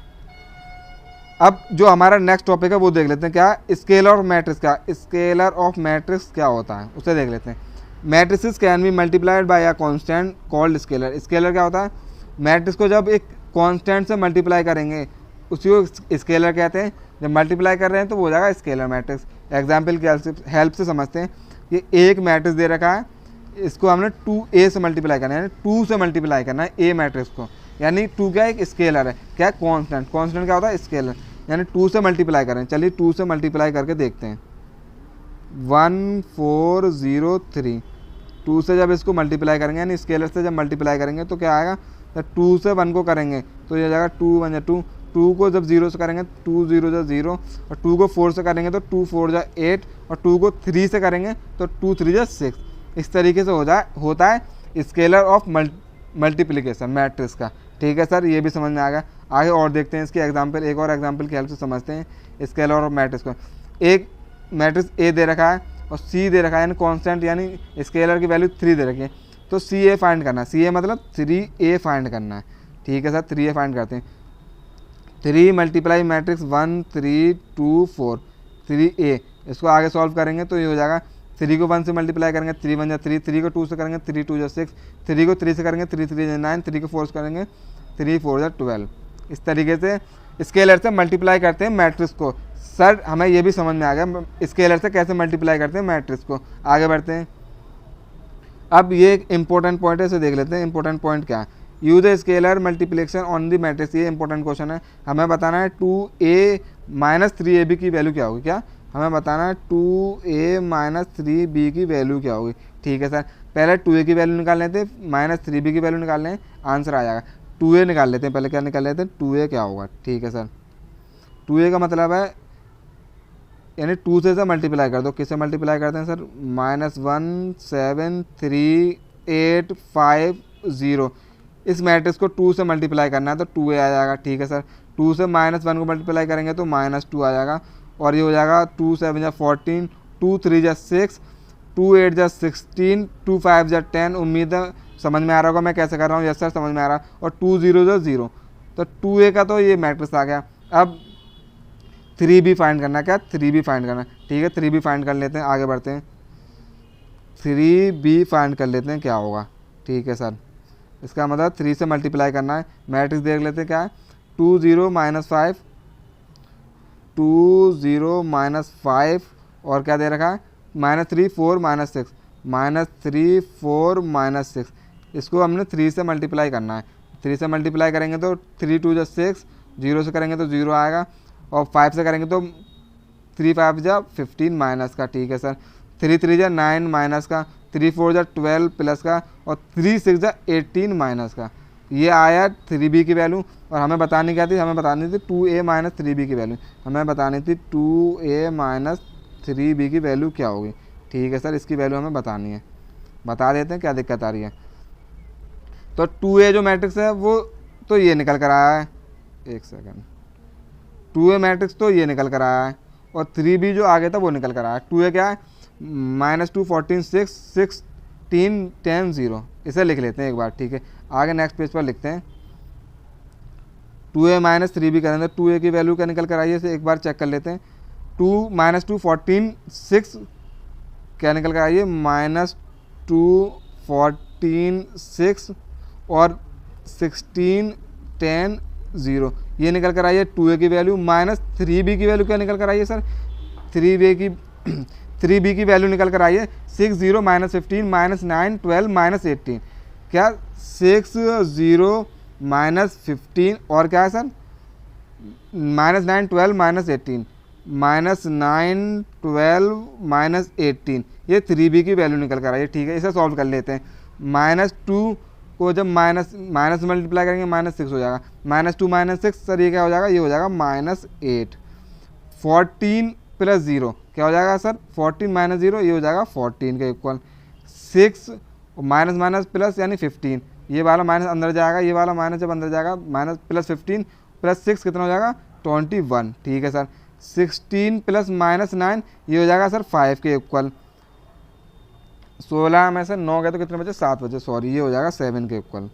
अब जो हमारा नेक्स्ट टॉपिक है वो देख लेते हैं, क्या स्केलर ऑफ मैट्रिक्स। क्या स्केलर ऑफ मैट्रिक्स क्या होता है उसे देख लेते हैं। Matrices can be multiplied by a constant called scalar. Scalar क्या होता है, मैट्रिक्स को जब एक कांस्टेंट से मल्टीप्लाई करेंगे उसी को स्केलर कहते हैं। जब मल्टीप्लाई कर रहे हैं तो वो हो जाएगा स्केलर मैट्रिक्स। एग्जाम्पल की हेल्प से समझते हैं, ये एक मैट्रिक्स दे रखा है, इसको हमने 2a से मल्टीप्लाई करना है, यानी 2 से मल्टीप्लाई करना है ए मैट्रिक्स को, यानी 2 क्या एक स्केलर है, क्या कांस्टेंट। कांस्टेंट क्या होता है, स्केलर, यानी 2 से मल्टीप्लाई करें। चलिए 2 से मल्टीप्लाई करके देखते हैं। 1403, 2 से जब इसको मल्टीप्लाई करेंगे यानी स्केलर से जब मल्टीप्लाई करेंगे तो क्या आएगा, जब 2 से 1 को करेंगे तो ये जाएगा 2 1 जा 2, 2 को जब 0 से करेंगे 2 0 जा 0, और 2 को 4 से करेंगे तो 2 4 जा 8, और 2 को 3 से करेंगे तो 2 3 जा 6। इस तरीके से होता है स्केलर ऑफ मल्टीप्लिकेशन मैट्रिक्स का। ठीक है सर, ये भी समझ में आ गया। आगे और देखते हैं इसकी एग्जांपल, एक और एग्जांपल की हेल्प से समझते हैं स्केलर ऑफ मैट्रिक्स को। एक मैट्रिक्स ए दे रखा है और सी दे रखा है, यानी कांस्टेंट, यानी स्केलर की वैल्यू 3 दे रखी है, तो सी ए फाइंड करना है। सी ए मतलब 3a फाइंड करना है। ठीक है सर, 3a फाइंड करते हैं। 3 मल्टीप्लाई मैट्रिक्स 1 3 2 4 3a, इसको आगे सॉल्व करेंगे तो ये हो जाएगा 3 को 1 से मल्टीप्लाई करेंगे 3 1 जा 3, 3 को 2 से करेंगे 3 2 जा 6, 3 को 3 से करेंगे 3 3 जा 9, 3 को 4 से करेंगे 3 4 जा 12। इस तरीके से स्केलर से मल्टीप्लाई करते हैं मैट्रिक्स को। सर हमें ये भी समझ में आ गया स्केलर से कैसे मल्टीप्लाई करते हैं मैट्रिक्स को। आगे बढ़ते हैं। अब ये एक इंपॉर्टेंट पॉइंट है, इसे देख लेते हैं। इंपॉर्टेंट पॉइंट क्या है, use the scalar multiplication on the matrix. ये इंपॉर्टेंट क्वेश्चन है, हमें बताना है 2a माइनस 3ab की वैल्यू क्या होगी। क्या हमें बताना है 2a माइनस 3b की वैल्यू क्या होगी। ठीक है सर, पहले 2a की वैल्यू निकाल लेते हैं, माइनस 3b की वैल्यू निकाल लें, आंसर आ जाएगा। 2a निकाल लेते हैं, पहले क्या निकाल लेते हैं 2a क्या होगा। ठीक है सर, 2a का मतलब है यानी 2 से मल्टीप्लाई कर दो। किससे मल्टीप्लाई करते हैं सर, -17385 इस मैट्रिक्स को 2 से मल्टीप्लाई करना है तो 2a आ जाएगा। ठीक है सर, 2 से -1 को मल्टीप्लाई करेंगे तो -2 आ जाएगा, और ये हो जाएगा 2 7 जा 14, 2 3 जा 6, 2 8 जा 16, 2 5 जा 10। उम्मीद है समझ में आ रहा होगा मैं कैसे कर रहा हूँ। यस सर समझ में आ रहा, और 2 0 जा 0, तो 2a का तो ये मैट्रिक्स आ गया। अब 3b फाइंड करना, क्या 3b फाइंड करना। ठीक है, 3b फाइंड कर लेते हैं, आगे बढ़ते हैं। 3b फाइंड कर लेते हैं क्या होगा। ठीक है सर, इसका मतलब 3 से मल्टीप्लाई करना है। मैट्रिक्स देख लेते हैं क्या है, 2 0 -5, 2 0 -5, और क्या दे रखा है -3 4 -6, -3 4 -6। इसको हमने 3 से मल्टीप्लाई करना है। 3 से मल्टीप्लाई करेंगे तो 3 2 जा 6, 0 से करेंगे तो 0 आएगा, और 5 से करेंगे तो 3 5 जा 15 माइनस का। ठीक है सर, 3 3 जा 9 माइनस का, 3 4 जा 12 प्लस का, और 3 6 जा 18 माइनस का। ये आया 3b की वैल्यू, और हमें बतानी क्या थी, हमें बतानी थी 2a माइनस 3b की वैल्यू। हमें बतानी थी 2a माइनस 3b की वैल्यू क्या होगी। ठीक है सर, इसकी वैल्यू हमें बतानी है, बता देते हैं क्या दिक्कत आ रही है। तो 2a जो मैट्रिक्स है वो तो ये निकल कर आया है, एक सेकंड, 2a मैट्रिक्स तो ये निकल कर आया है, और 3b जो आगे था वो निकल कर आया है। 2a क्या है, -2 14 6 16 10 0, इसे लिख लेते हैं एक बार। ठीक है, आगे नेक्स्ट पेज पर लिखते हैं। 2a माइनस 3b करेंगे, 2a की वैल्यू क्या निकल कर आई है इसे एक बार चेक कर लेते हैं। 2 -2 14 6 क्या निकल कर आई है, -2 14 6 और 16 10 0, ये निकल कर आई है 2a की वैल्यू। -3b की वैल्यू क्या निकल कर आई है सर, 3b की वैल्यू निकल कर आई है 6 0 -15 -9 12 -18। क्या 6 0 -15 और क्या है सर, -9 12 -18, -9 12 -18, ये 3b की वैल्यू निकल कर आई है। ठीक है, इसे सॉल्व कर लेते हैं। -2 को जब माइनस मल्टीप्लाई करेंगे -6 हो जाएगा, -2 -6 सर ये क्या हो जाएगा, ये हो जाएगा -8। 14 प्लस 0 क्या हो जाएगा सर, 14 -0 ये हो जाएगा 14 के इक्वल। 6 माइनस माइनस प्लस यानी 15, ये वाला माइनस अंदर जाएगा, ये वाला माइनस जब अंदर जाएगा माइनस +15 + 6 कितना हो जाएगा 21। ठीक है सर, 16 + -9 ये हो जाएगा सर 5 के इक्वल। 16 में से 9 गए तो कितने बचे, 7 बचे, सॉरी ये हो जाएगा 7 के इक्वल।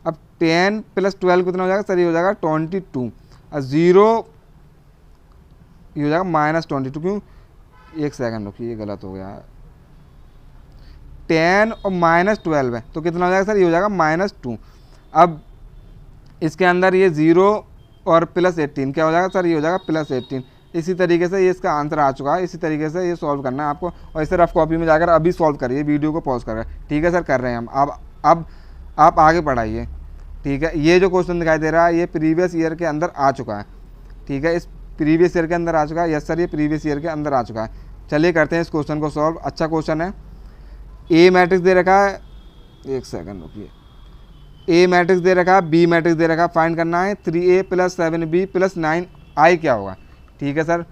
अब 10 + 12 कितना हो जाएगा सर, ये हो जाएगा 22 और 0 ये हो जाएगा -22। क्यों, एक सेकंड रुकिए, ये गलत हो गया। 10 और -12 है तो कितना हो जाएगा सर, ये हो जाएगा -2। अब इसके अंदर ये 0 और +18 क्या हो जाएगा सर, ये हो जाएगा +18। इसी तरीके से ये इसका आंसर आ चुका है। इसी तरीके से ये सॉल्व करना है आपको, और इसे रफ कॉपी में जाकर अभी सॉल्व करिए, वीडियो को पॉज कर। ठीक है सर, कर रहे हैं हम। अब आप आगे पढ़ाइए। ठीक है, ये जो क्वेश्चन दिखाई दे रहा है ये प्रीवियस ईयर के अंदर आ चुका है। ठीक है, इस प्रीवियस ईयर के अंदर आ चुका है। यस सर, ये प्रीवियस ईयर के अंदर आ चुका है। चलिए करते हैं इस क्वेश्चन को सॉल्व। अच्छा क्वेश्चन है। ए मैट्रिक्स दे रखा है, एक सेकंड रुकिए, ए मैट्रिक्स दे रखा है, बी मैट्रिक्स दे रखा है, फाइंड करना है 3a + 7b + 9i क्या होगा। ठीक है सर,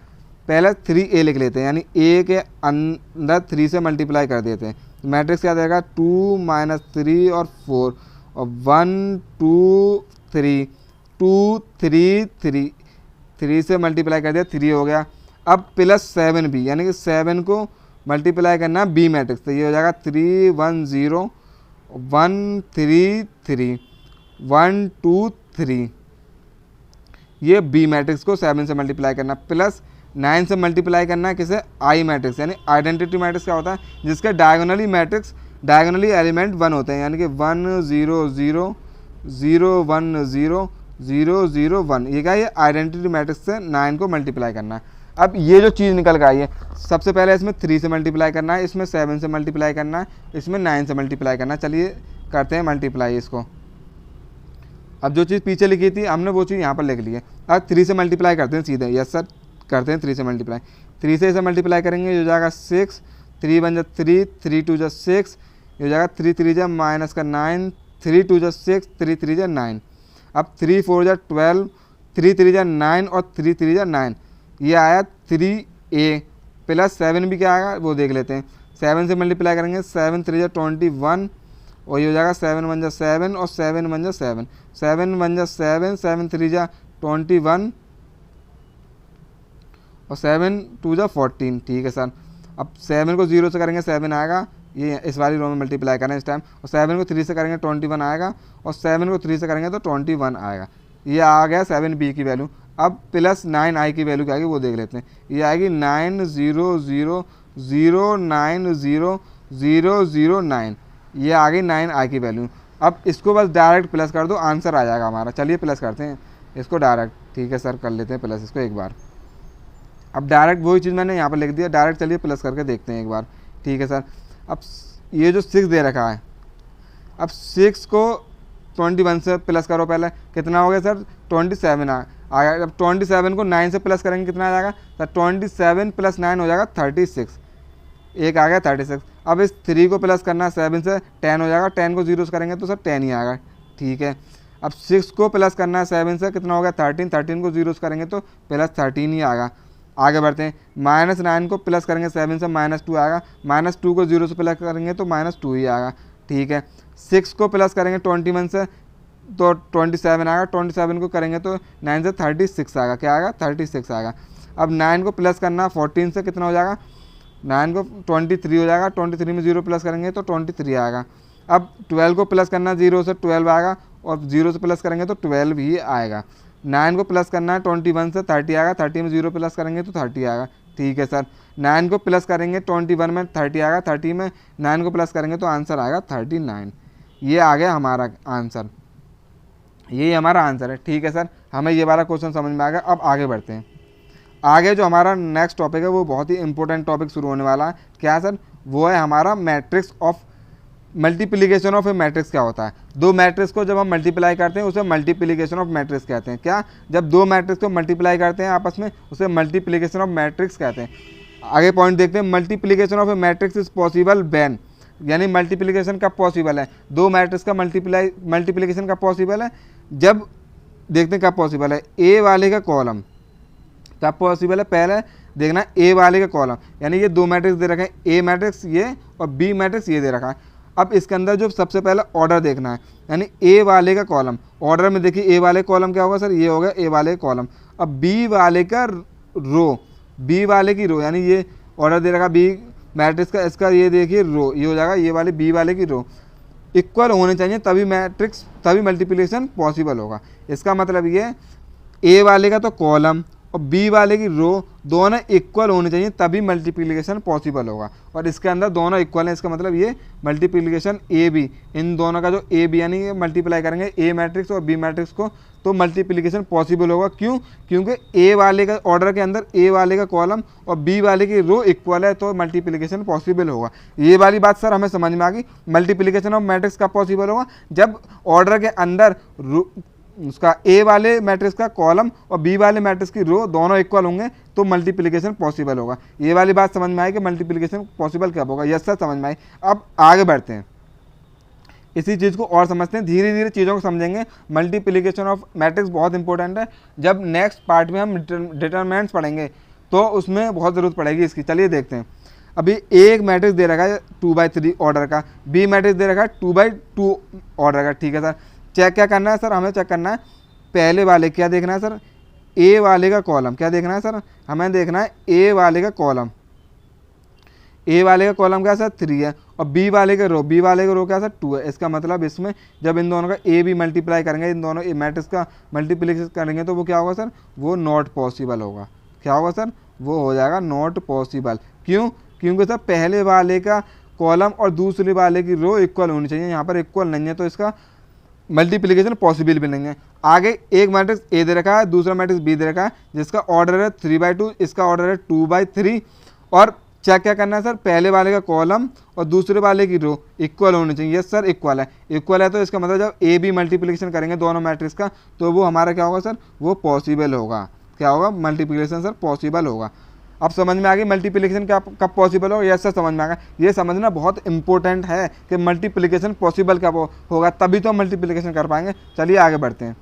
पहले 3a लिख लेते हैं, यानी a के अंदर 3 से मल्टीप्लाई कर देते हैं। मैट्रिक्स क्या देगा, 2 - 3 और 4 और 1 2 3 2 3 3 3 से मल्टीप्लाई कर दिया, 3 हो गया। अब +7b यानी कि 7 को मल्टीप्लाई करना बी मैट्रिक्स, तो ये हो जाएगा 3 1 0 1 3 3 1 2 3। ये बी मैट्रिक्स को 7 से मल्टीप्लाई करना, प्लस 9 से मल्टीप्लाई करना है किसे, आई मैट्रिक्स, यानी आइडेंटिटी मैट्रिक्स क्या होता है, जिसके डायगोनली एलिमेंट 1 होते हैं, यानी कि 1 0 0 0 1 0 0 0 1। ये क्या है, ये आइडेंटिटी मैट्रिक्स से 9 को मल्टीप्लाई करना है। अब ये जो चीज़ निकल कर आई है, सबसे पहले इसमें 3 से मल्टीप्लाई करना है, इसमें 7 से मल्टीप्लाई करना है, इसमें 9 से मल्टीप्लाई करना है। चलिए करते हैं मल्टीप्लाई इसको। अब जो चीज़ पीछे लिखी थी हमने वो चीज़ यहाँ पर लिख ली है। अब 3 से मल्टीप्लाई करते हैं सीधे। यस सर, करते हैं 3 से मल्टीप्लाई। 3 से इसे मल्टीप्लाई करेंगे, ये हो जाएगा 6, 3 1 3, 3 2 6, ये हो जाएगा 3 3 -9, 3 2 6, 3 3 9। अब 3 4 12, 3 3 9 और 3 3 9, ये आया 3a + 7 भी क्या आएगा वो देख लेते हैं। 7 से मल्टीप्लाई करेंगे, 7 3 21 और ये हो जाएगा 7 1 7 और 7 1 7, 7 1 7, 7 3 21 और 7 2 14। ठीक है सर, अब 7 को 0 से करेंगे 7 आएगा, ये इस वाली रो में मल्टीप्लाई करें इस टाइम, और 7 को 3 से करेंगे 21 आएगा, और 7 को 3 से करेंगे तो 21 आएगा। ये आ गया 7b की वैल्यू। अब +9i की वैल्यू क्या आएगी वो देख लेते हैं। ये आएगी 9 0 0 0 9 0 0 0 9, ये आ गई 9i की वैल्यू। अब इसको बस डायरेक्ट प्लस कर दो, आंसर आ जाएगा हमारा। चलिए प्लस करते हैं इसको डायरेक्ट। ठीक है सर, कर लेते हैं प्लस इसको एक बार। अब डायरेक्ट वही चीज़ मैंने यहाँ पर लिख दिया डायरेक्ट, चलिए प्लस करके देखते हैं एक बार। ठीक है सर, अब ये जो 6 दे रखा है, अब 6 को 21 से प्लस करो, पहले कितना हो गया सर 27 आया। अब 27 को 9 से प्लस करेंगे कितना आ जाएगा सर, 27 + 9 हो जाएगा 36, एक आ गया 36। अब इस 3 को प्लस करना है 7 से, 10 हो जाएगा, 10 को 0 से करेंगे तो सर 10 ही आएगा। ठीक है, अब 6 को प्लस करना है 7 से, कितना हो गया 13, 13 को 0 से करेंगे तो +13 ही आएगा। आगे बढ़ते हैं, -9 को प्लस करेंगे 7 से, -2 आएगा, -2 को 0 से प्लस करेंगे तो -2 ही आएगा। ठीक है, 6 को प्लस करेंगे 21 से तो 27 आएगा, 27 को करेंगे तो 9 से 36 आएगा, क्या आएगा 36 आएगा। अब 9 को प्लस करना 14 से, कितना हो जाएगा 9 को 23 हो जाएगा, 23 में 0 प्लस करेंगे तो 23 आएगा। अब 12 को प्लस करना 0 से 12 आएगा, और 0 से प्लस करेंगे तो 12 ही आएगा। 9 को प्लस करना है 21 से 30 आएगा, 30 में 0 प्लस करेंगे तो 30 आएगा। ठीक है सर, 9 को प्लस करेंगे 21 में 30 आएगा, 30 में 9 को प्लस करेंगे तो आंसर आएगा 39। ये आ गया हमारा आंसर, यही हमारा आंसर है। ठीक है सर, हमें ये वाला क्वेश्चन समझ में आ गया। अब आगे बढ़ते हैं। आगे जो हमारा नेक्स्ट टॉपिक है वो बहुत ही इंपॉर्टेंट टॉपिक शुरू होने वाला है। क्या सर, वो है हमारा matrix of multiplication of A matrix. क्या होता है, दो मैट्रिक्स को जब हम मल्टीप्लाई करते हैं उसे मल्टीप्लिकेशन ऑफ मैट्रिक्स कहते हैं। क्या, जब दो मैट्रिक्स को मल्टीप्लाई करते हैं आपस में उसे मल्टीप्लिकेशन ऑफ मैट्रिक्स कहते हैं। आगे पॉइंट देखते हैं, multiplication of A matrix is possible when, यानी मल्टीप्लिकेशन कब पॉसिबल है, दो मैट्रिक्स का मल्टीप्लिकेशन कब पॉसिबल है, जब देखते हैं कब पॉसिबल है, ए वाले का कॉलम कब पॉसिबल है। पहले देखना ए वाले का कॉलम, यानी ये दो मैट्रिक्स दे रखे हैं, ए मैट्रिक्स ये और बी मैट्रिक्स ये दे रखा है। अब इसके अंदर जो सबसे पहले ऑर्डर देखना है, यानी ए वाले का कॉलम, ऑर्डर में देखिए ए वाले कॉलम क्या होगा सर, ये होगा ए वाले कॉलम। अब बी वाले का रो, बी वाले की रो, यानी ये ऑर्डर दे रखा बी मैट्रिक्स का, इसका ये देखिए रो, ये हो जाएगा ये वाले बी वाले की रो। इक्वल होने चाहिए तभी मल्टीप्लिकेशन पॉसिबल होगा। इसका मतलब ये ए वाले का तो कॉलम और बी वाले की रो दोनों इक्वल होने चाहिए तभी मल्टीप्लिकेशन पॉसिबल होगा। और इसके अंदर दोनों इक्वल हैं, इसका मतलब ये मल्टीप्लिकेशन ए बी, इन दोनों का जो ए बी यानी मल्टीप्लाई करेंगे ए मैट्रिक्स और बी मैट्रिक्स को, तो मल्टीप्लिकेशन पॉसिबल होगा। क्यों? क्योंकि ए वाले का ऑर्डर के अंदर ए वाले का कॉलम और बी वाले की रो इक्वल है, तो मल्टीप्लिकेशन पॉसिबल होगा। ये वाली बात सर हमें समझ में आ गई। मल्टीप्लिकेशन ऑफ मैट्रिक्स कब पॉसिबल होगा? जब ऑर्डर के अंदर उसका ए वाले मैट्रिक्स का कॉलम और बी वाले मैट्रिक्स की रो दोनों इक्वल होंगे, तो मल्टीप्लिकेशन पॉसिबल होगा। ये वाली बात समझ में आई कि मल्टीप्लिकेशन पॉसिबल कब होगा। यस सर, समझ में आई। अब आगे बढ़ते हैं, इसी चीज़ को और समझते हैं, धीरे धीरे चीज़ों को समझेंगे। मल्टीप्लिकेशन ऑफ मैट्रिक्स बहुत इंपॉर्टेंट है। जब नेक्स्ट पार्ट में हम डिटरमिनेंट्स पढ़ेंगे तो उसमें बहुत ज़रूरत पड़ेगी इसकी। चलिए देखते हैं। अभी एक मैट्रिक्स दे रखा है 2/3 ऑर्डर का, बी मैट्रिक्स दे रखा है 2/2 ऑर्डर का। ठीक है सर, चेक क्या करना है सर? हमें चेक करना है पहले वाले, क्या देखना है सर? ए वाले का कॉलम। क्या देखना है सर? हमें देखना है ए वाले का कॉलम। ए वाले का कॉलम क्या सर? 3 है, और बी वाले का रो क्या सर? 2 है। इसका मतलब इसमें जब इन दोनों का ए बी मल्टीप्लाई करेंगे, इन दोनों मैट्रिक्स का मल्टीप्लिकेशन करेंगे, तो वो क्या होगा सर? वो नॉट पॉसिबल होगा। क्या होगा सर? वो हो जाएगा नॉट पॉसिबल। क्यों? क्योंकि सर पहले वाले का कॉलम और दूसरे वाले की रो इक्वल होनी चाहिए, यहाँ पर इक्वल नहीं है, तो इसका मल्टीप्लिकेशन पॉसिबल भी नहीं है। आगे एक मैट्रिक्स ए दे रखा है, दूसरा मैट्रिक्स बी दे रखा है, जिसका ऑर्डर है 3/2, इसका ऑर्डर है 2/3। और चेक क्या करना है सर? पहले वाले का कॉलम और दूसरे वाले की रो इक्वल होनी चाहिए। यस सर, इक्वल है। इक्वल है तो इसका मतलब जब ए बी मल्टीप्लिकेशन करेंगे दोनों मैट्रिक्स का, तो वो हमारा क्या होगा सर? वो पॉसिबल होगा। क्या होगा? मल्टीप्लिकेशन सर पॉसिबल होगा। अब समझ में आ गई मल्टीप्लिकेशन क्या कब पॉसिबल होगा? यस सर, समझ में आ गया। ये समझना बहुत इंपॉर्टेंट है कि मल्टीप्लिकेशन पॉसिबल कब होगा, तभी तो हम मल्टीप्लिकेशन कर पाएंगे। चलिए आगे बढ़ते हैं।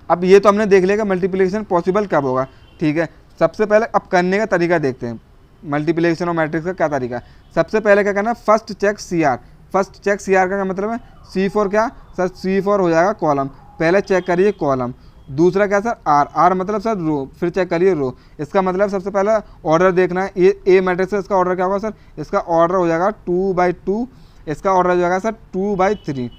अब ये तो हमने देख लिया कि मल्टीप्लिकेशन पॉसिबल कब होगा। ठीक है, सबसे पहले अब करने का तरीका देखते हैं। मल्टीप्लिकेशन ऑफ मैट्रिक्स का क्या तरीका है? सबसे पहले क्या करना है? First check C R. First check C R का मतलब है C4 क्या सर? C4 हो जाएगा कॉलम। पहले चेक करिए कॉलम। दूसरा क्या सर? आर मतलब सर रो। फिर चेक करिए रो। इसका मतलब सबसे पहले ऑर्डर देखना है। ये ए मैट्रिक्स है, इसका ऑर्डर क्या होगा सर? इसका ऑर्डर हो जाएगा 2/2, इसका ऑर्डर हो जाएगा सर 2/3।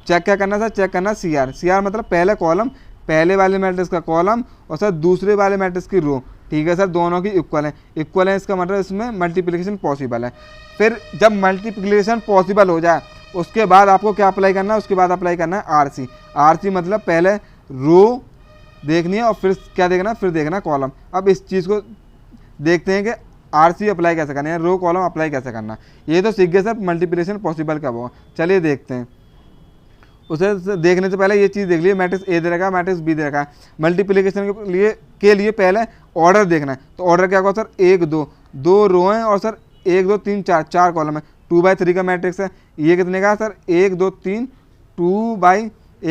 चेक क्या करना सर? चेक करना सी आर मतलब पहले कॉलम, पहले वाले मैट्रिक्स का कॉलम और सर दूसरे वाले मैट्रिक्स की रो। ठीक है सर, दोनों की इक्वल है, इसका मतलब इसमें मल्टीप्लिकेशन पॉसिबल है। फिर जब मल्टीप्लिकेशन पॉसिबल हो जाए उसके बाद आपको क्या अप्लाई करना है? उसके बाद अप्लाई करना है आरसी मतलब पहले रो देखनी है और फिर क्या देखना है? फिर देखना कॉलम। अब इस चीज़ को देखते हैं कि आरसी अप्लाई कैसे करना है, रो कॉलम अप्लाई कैसे करना है। ये तो सीख गए सर मल्टीप्लिकेशन पॉसिबल कब होगा। चलिए देखते हैं। उसे देखने से पहले ये चीज़ देख लीजिए, मैट्रिक्स ए दे रखा है, मैट्रिक्स बी दे रखा है। मल्टीप्लिकेशन के लिए पहले ऑर्डर देखना है। तो ऑर्डर क्या होगा सर? 1 2 रो हैं और सर 1 2 3 4 कॉलम है। 2/3 का मैट्रिक्स है। ये कितने का है सर? 1 2 3 2/1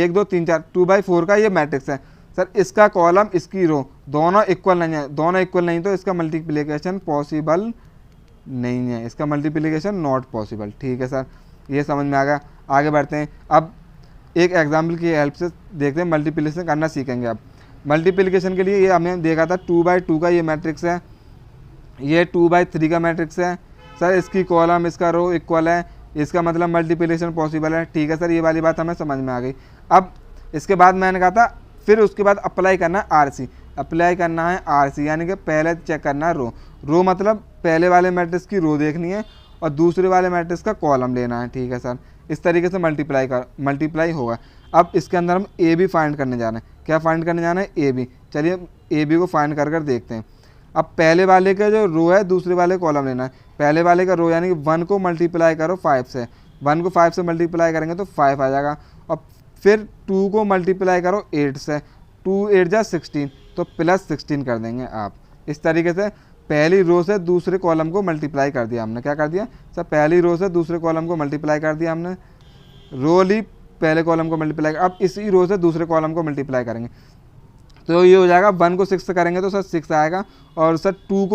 2 3 4 2/4 का ये मैट्रिक्स है सर। इसका कॉलम, इसकी रो दोनों इक्वल नहीं है, दोनों इक्वल नहीं तो इसका मल्टीप्लिकेशन पॉसिबल नहीं है, इसका मल्टीप्लिकेशन नॉट पॉसिबल। ठीक है सर, ये समझ में आ गया। आगे बढ़ते हैं। अब एक एग्जाम्पल की हेल्प से देखते हैं, मल्टीप्लिकेशन करना सीखेंगे। अब मल्टीप्लिकेशन के लिए ये हमने देखा था 2/2 का ये मैट्रिक्स है, ये 2/3 का मैट्रिक्स है सर। इसकी कॉलम, इसका रो इक्वल है, इसका मतलब मल्टीप्लिकेशन पॉसिबल है। ठीक है सर, ये वाली बात हमें समझ में आ गई। अब इसके बाद मैंने कहा था फिर उसके बाद अप्लाई करना है आरसी। अप्लाई करना है आरसी यानी कि पहले चेक करना है रो मतलब पहले वाले मैट्रिक्स की रो देखनी है और दूसरे वाले मैट्रिक्स का कॉलम लेना है। ठीक है सर, इस तरीके से मल्टीप्लाई होगा। अब इसके अंदर हम ए बी फाइंड करने जाना है। क्या फाइंड करने जाना है? A B. चलिए ए बी को फाइंड कर देखते हैं। अब पहले वाले का जो रो है दूसरे वाले कॉलम लेना है। पहले वाले का रो यानी कि 1 को मल्टीप्लाई करो 5 से, 1 को 5 से मल्टीप्लाई करेंगे तो 5 आ जाएगा। और फिर 2 को मल्टीप्लाई करो 8 से, 2 8 जा 16 तो +16 कर देंगे आप। इस तरीके से पहली रो से दूसरे कॉलम को मल्टीप्लाई कर दिया हमने। क्या कर दिया सर? पहली रो से दूसरे कॉलम को मल्टीप्लाई कर दिया हमने। रो ली, पहले कॉलम को मल्टीप्लाई, अब इसी रो से दूसरे कॉलम को मल्टीप्लाई करेंगे तो ये हो जाएगा 1 को 6 से करेंगे तो सर 6 आएगा। और सर 2